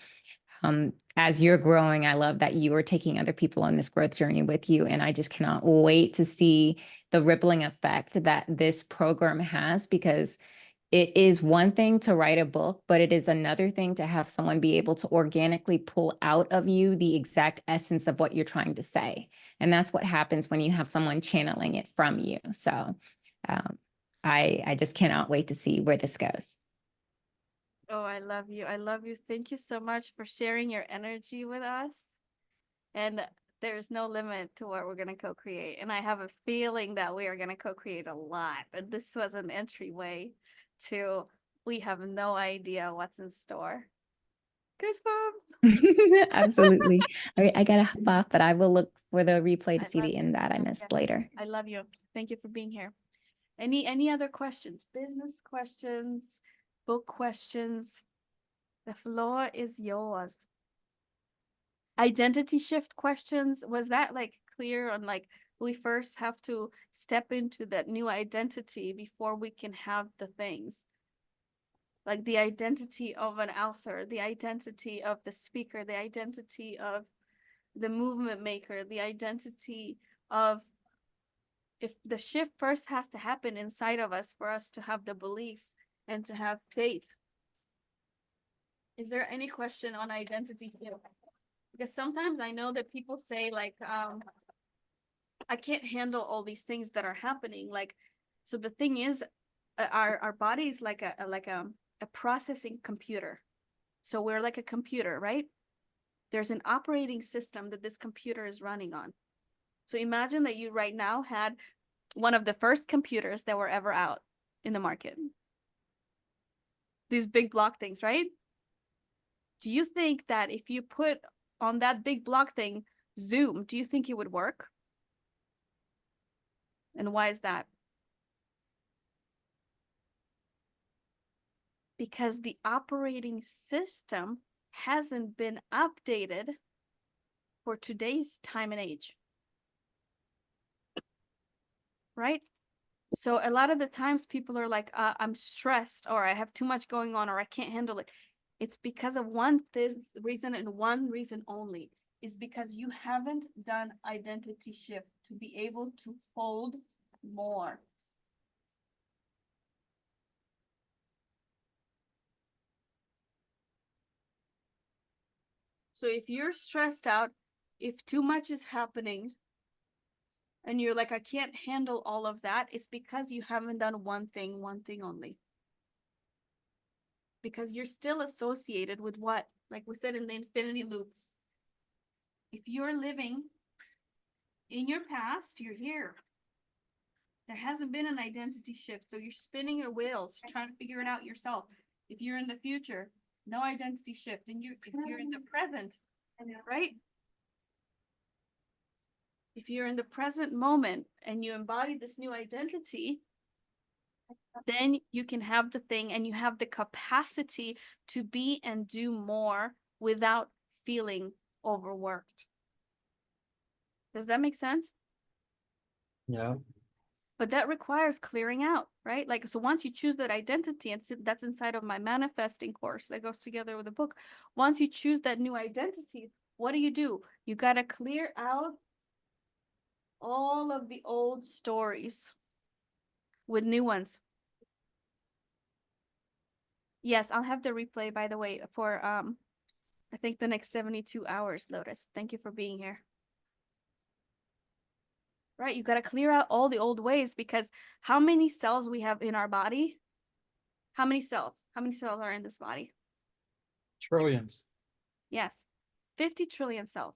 as you're growing, I love that you are taking other people on this growth journey with you. And I just cannot wait to see the rippling effect that this program has, because it is one thing to write a book, but it is another thing to have someone be able to organically pull out of you the exact essence of what you're trying to say. And that's what happens when you have someone channeling it from you. So I just cannot wait to see where this goes. Oh, I love you. I love you. Thank you so much for sharing your energy with us. And there's no limit to what we're going to co-create. And I have a feeling that we are going to co-create a lot. But this was an entryway to, we have no idea what's in store. Goosebumps. Absolutely. All right, I gotta hop off, but I will look for the replay to I see love the you. end that I missed Yes, later. I love you. Thank you for being here. Any other questions? Business questions, book questions? The floor is yours. Identity shift questions. Was that like clear on like we first have to step into that new identity before we can have the things? Like the identity of an author, the identity of the speaker, the identity of the movement maker, the identity of, if the shift first has to happen inside of us for us to have the belief and to have faith. Is there any question on identity shift? Because sometimes I know that people say like, I can't handle all these things that are happening. Like, so the thing is, our body is like a processing computer. So we're like a computer, right? There's an operating system that this computer is running on. So imagine that you right now had one of the first computers that were ever out in the market. These big block things, right? Do you think that if you put on that big block thing Zoom, do you think it would work? And why is that? Because the operating system hasn't been updated for today's time and age. Right? So a lot of the times people are like, I'm stressed, or I have too much going on, or I can't handle it. It's because of one reason and one reason only, is because you haven't done identity shift to be able to hold more. So if you're stressed out, if too much is happening, and you're like, I can't handle all of that, it's because you haven't done one thing only. Because you're still associated with what? Like we said in the infinity loop. If you're living in your past, you're here. There hasn't been an identity shift. So you're spinning your wheels, trying to figure it out yourself. If you're in the future, no identity shift. And if you're in the present, right? If you're in the present moment and you embody this new identity, then you can have the thing and you have the capacity to be and do more without feeling overworked. Does that make sense? Yeah. But that requires clearing out, right? Like, so once you choose that identity, and that's inside of my manifesting course that goes together with the book. Once you choose that new identity, what do? You got to clear out all of the old stories with new ones. Yes, I'll have the replay, by the way, for I think the next 72 hours, Lotus. Thank you for being here. Right, you got to clear out all the old ways, because how many cells we have in our body? How many cells? How many cells are in this body? Trillions. Yes, 50 trillion cells.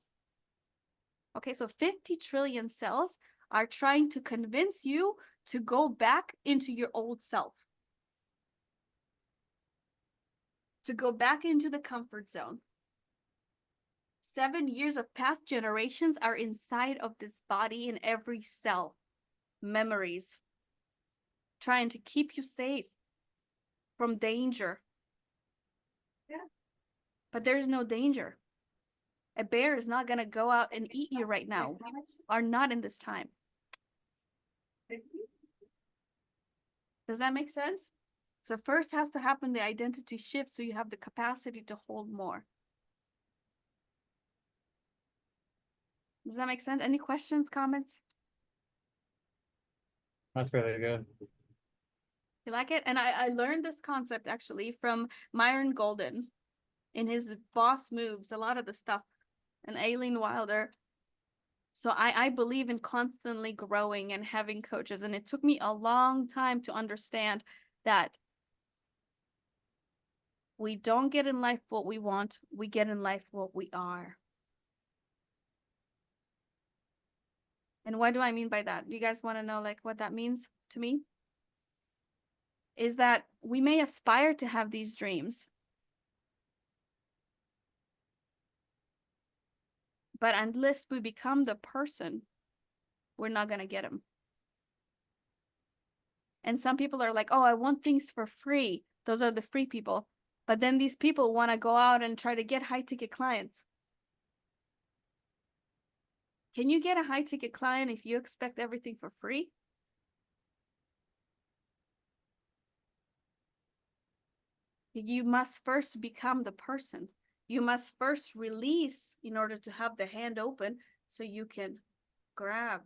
Okay, so 50 trillion cells are trying to convince you to go back into your old self. To go back into the comfort zone. 7 years of past generations are inside of this body in every cell. Memories. Trying to keep you safe from danger. Yeah. But there's no danger. A bear is not going to go out and eat you right now. We are not in this time. Does that make sense? So first has to happen the identity shift, so you have the capacity to hold more. Does that make sense? Any questions, comments? That's really good. You like it? And I learned this concept actually from Myron Golden in his Boss Moves, a lot of the stuff, and Aileen Wilder. So I believe in constantly growing and having coaches. And it took me a long time to understand that we don't get in life what we want. We get in life what we are. And what do I mean by that? You guys want to know like what that means to me? Is that we may aspire to have these dreams, but unless we become the person, we're not going to get them. And some people are like, oh, I want things for free. Those are the free people. But then these people want to go out and try to get high ticket clients. Can you get a high ticket client if you expect everything for free? You must first become the person. You must first release in order to have the hand open so you can grab.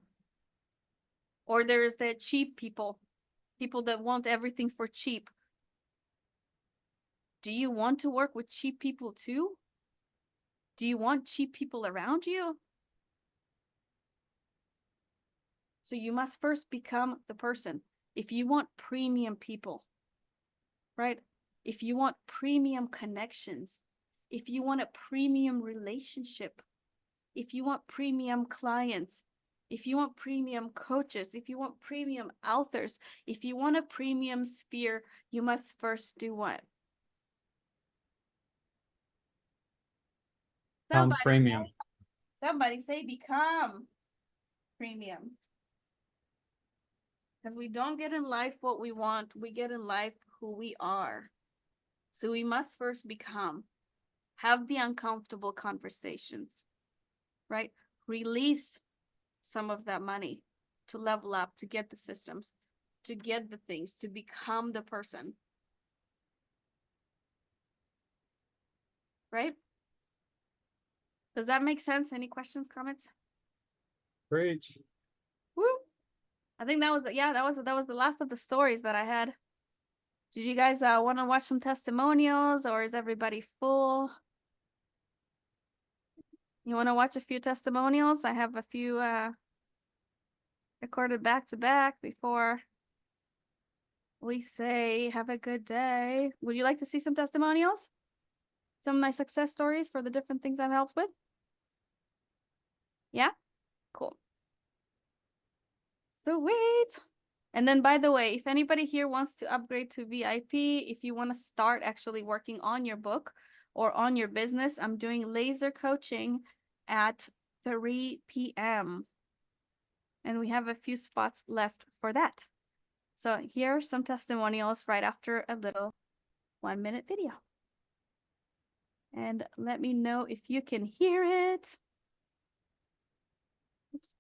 Or there's the cheap people, people that want everything for cheap. Do you want to work with cheap people too? Do you want cheap people around you? So you must first become the person. If you want premium people, right? If you want premium connections, if you want a premium relationship, if you want premium clients, if you want premium coaches, if you want premium authors, if you want a premium sphere, you must first do what? Premium. Somebody say become premium. Because we don't get in life what we want, we get in life who we are. So we must first become, have the uncomfortable conversations, right? Release some of that money to level up, to get the systems, to get the things, to become the person. Right? Does that make sense? Any questions, comments? Preach. Woo! I think that was that was the last of the stories that I had. Did you guys want to watch some testimonials, or is everybody full? You want to watch a few testimonials? I have a few recorded back to back before we say have a good day. Would you like to see some testimonials? Some of my success stories for the different things I've helped with? Yeah? Cool. So wait. And then, by the way, if anybody here wants to upgrade to VIP, if you want to start actually working on your book or on your business, I'm doing laser coaching at 3 p.m. And we have a few spots left for that. So here are some testimonials right after a little 1-minute video. And let me know if you can hear it. Oops.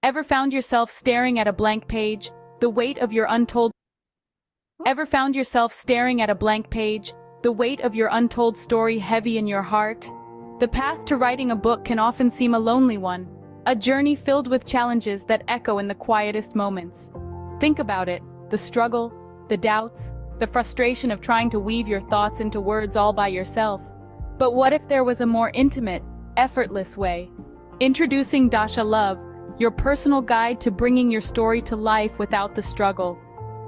Ever found yourself staring at a blank page, the weight of your untold... Ever found yourself staring at a blank page, the weight of your untold story heavy in your heart? The path to writing a book can often seem a lonely one, a journey filled with challenges that echo in the quietest moments. Think about it, the struggle, the doubts, the frustration of trying to weave your thoughts into words all by yourself. But what if there was a more intimate, effortless way? Introducing Dasha Love, your personal guide to bringing your story to life without the struggle.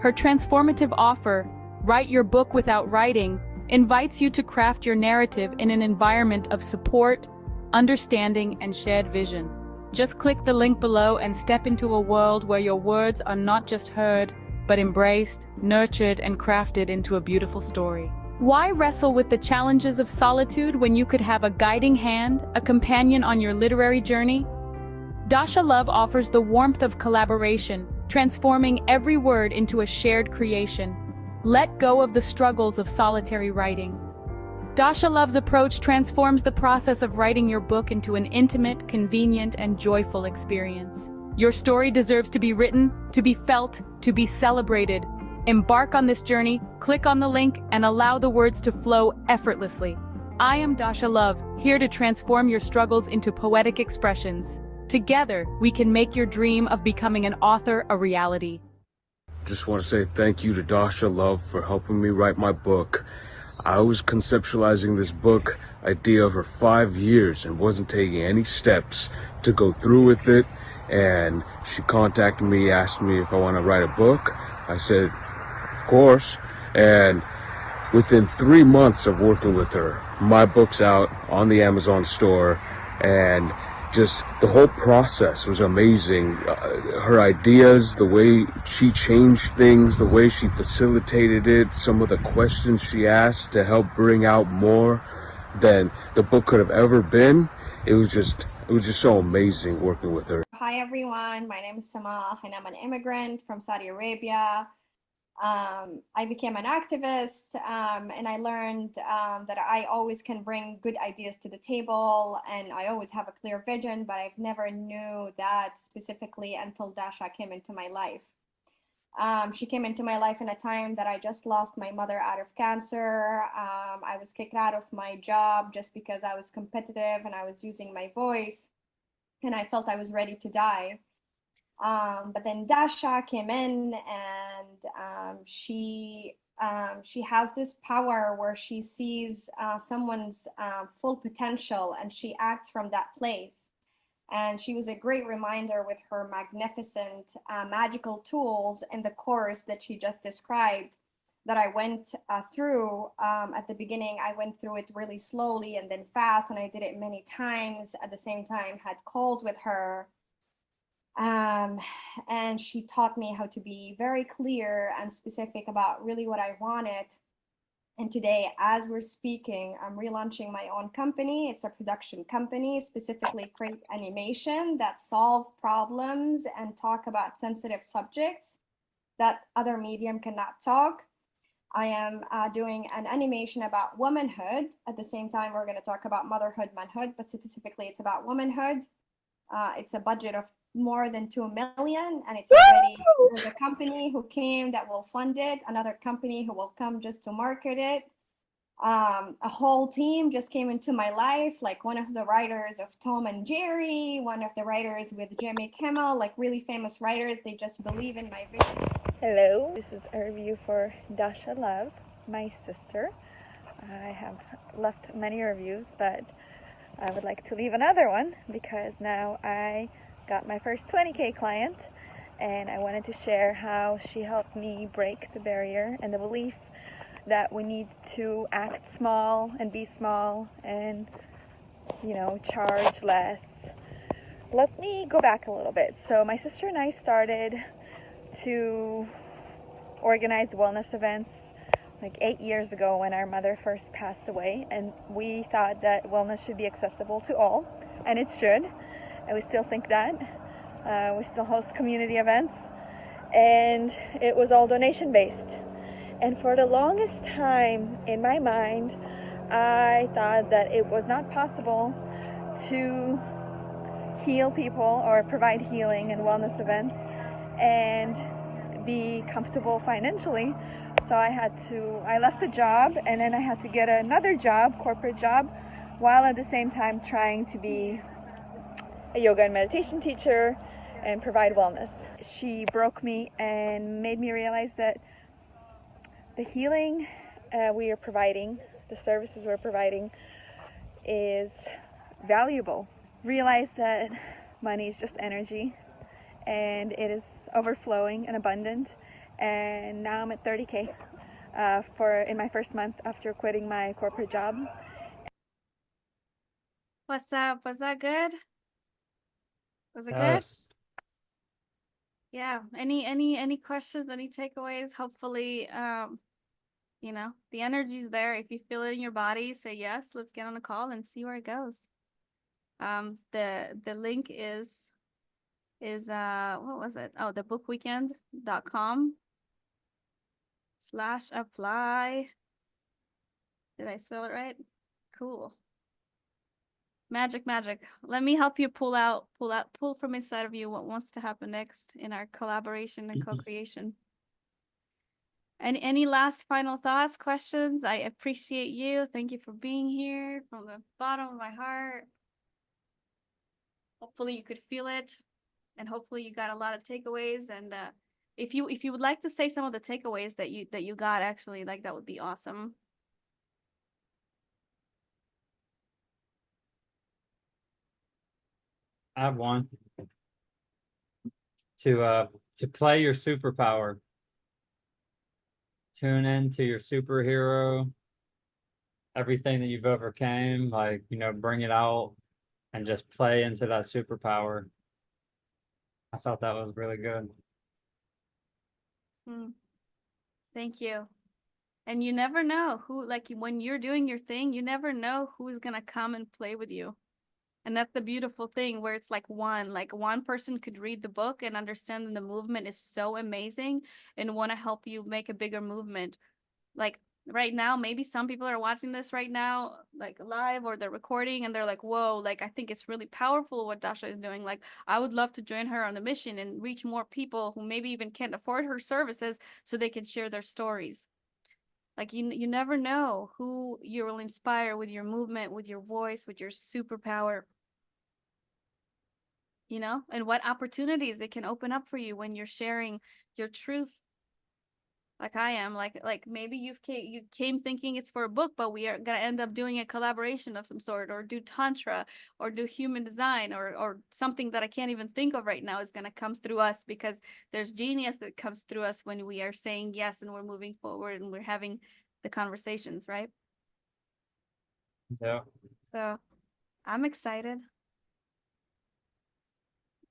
Her transformative offer, Write Your Book Without Writing, invites you to craft your narrative in an environment of support, understanding, and shared vision. Just click the link below and step into a world where your words are not just heard, but embraced, nurtured, and crafted into a beautiful story. Why wrestle with the challenges of solitude when you could have a guiding hand, a companion on your literary journey? Dasha Love offers the warmth of collaboration, transforming every word into a shared creation. Let go of the struggles of solitary writing. Dasha Love's approach transforms the process of writing your book into an intimate, convenient, and joyful experience. Your story deserves to be written, to be felt, to be celebrated. Embark on this journey, click on the link, and allow the words to flow effortlessly. I am Dasha Love, here to transform your struggles into poetic expressions. Together, we can make your dream of becoming an author a reality. Just want to say thank you to Dasha Love for helping me write my book. I was conceptualizing this book idea for 5 years and wasn't taking any steps to go through with it. And she contacted me, asked me if I want to write a book. I said, of course. And within 3 months of working with her, my book's out on the Amazon store, and just the whole process was amazing. Her ideas, the way she changed things, the way she facilitated it, some of the questions she asked to help bring out more than the book could have ever been. It was just so amazing working with her. Hi everyone, my name is Samah and I'm an immigrant from Saudi Arabia. I became an activist and I learned that I always can bring good ideas to the table and I always have a clear vision, but I've never knew that specifically until Dasha came into my life. She came into my life in a time that I just lost my mother out of cancer. I was kicked out of my job just because I was competitive and I was using my voice and I felt I was ready to die. But then Dasha came in and she has this power where she sees someone's full potential and she acts from that place. And she was a great reminder with her magnificent magical tools in the course that she just described that I went through. At the beginning, I went through it really slowly and then fast, and I did it many times at the same time, had calls with her. And she taught me how to be very clear and specific about really what I wanted. And today, as we're speaking, I'm relaunching my own company. It's a production company, specifically create animation that solve problems and talk about sensitive subjects that other medium cannot talk. I am doing an animation about womanhood. At the same time, we're going to talk about motherhood, manhood, but specifically it's about womanhood. It's a budget of more than 2 million, and it's already, there's a company who came that will fund it, another company who will come just to market it. A whole team just came into my life, like one of the writers of Tom and Jerry, one of the writers with Jimmy Kimmel, like really famous writers. They just believe in my vision. Hello, this is a review for Dasha Love, my sister. I have left many reviews, but I would like to leave another one because now I got my first 20K client, and I wanted to share how she helped me break the barrier and the belief that we need to act small and be small and, you know, charge less. Let me go back a little bit. So my sister and I started to organize wellness events like 8 years ago when our mother first passed away, and we thought that wellness should be accessible to all, and it should. And we still think that. We still host community events, and it was all donation based. And for the longest time in my mind, I thought that it was not possible to heal people or provide healing and wellness events and be comfortable financially. So I left the job, and then I had to get another job, corporate job, while at the same time trying to be a yoga and meditation teacher and provide wellness. She broke me and made me realize that the healing we are providing, the services we're providing, is valuable. Realize that money is just energy, and it is overflowing and abundant. And now I'm at 30K in my first month after quitting my corporate job. What's up? Was that good? Was it good? Yes. Yeah. Any questions, any takeaways? Hopefully, you know, the energy's there. If you feel it in your body, say yes, let's get on a call and see where it goes. The link is what was it? Oh, thebookweekend.com/apply. Did I spell it right? Cool. Magic. Let me help you pull from inside of you what wants to happen next in our collaboration and co-creation. Any last final thoughts, questions? I appreciate you. Thank you for being here from the bottom of my heart. Hopefully you could feel it, and hopefully you got a lot of takeaways. And if you would like to say some of the takeaways that you got, actually, like, that would be awesome. I have one. To play your superpower. Tune into your superhero. Everything that you've overcame, like, you know, bring it out and just play into that superpower. I thought that was really good. Thank you. And you never know who, like, when you're doing your thing, you never know who's gonna come and play with you. And that's the beautiful thing, where it's like one person could read the book and understand that the movement is so amazing and want to help you make a bigger movement. Like right now, maybe some people are watching this right now, like live, or they're recording, and they're like, whoa, like, I think it's really powerful what Dasha is doing. Like, I would love to join her on the mission and reach more people who maybe even can't afford her services so they can share their stories. Like, you never know who you will inspire with your movement, with your voice, with your superpower. You know, and what opportunities it can open up for you when you're sharing your truth, like I am. Like maybe you came thinking it's for a book, but we are gonna end up doing a collaboration of some sort, or do tantra, or do human design, or something that I can't even think of right now is gonna come through us, because there's genius that comes through us when we are saying yes and we're moving forward and we're having the conversations, right? Yeah. So I'm excited.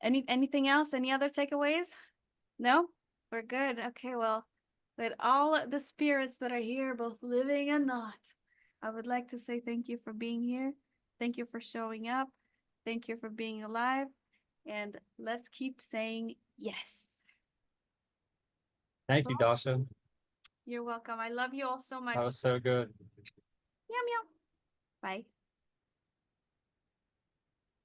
Anything else? Any other takeaways? No? We're good. Okay, well, with all the spirits that are here, both living and not, I would like to say thank you for being here. Thank you for showing up. Thank you for being alive. And let's keep saying yes. Thank you, Dasha. You're welcome. I love you all so much. That was so good. Meow, meow. Bye.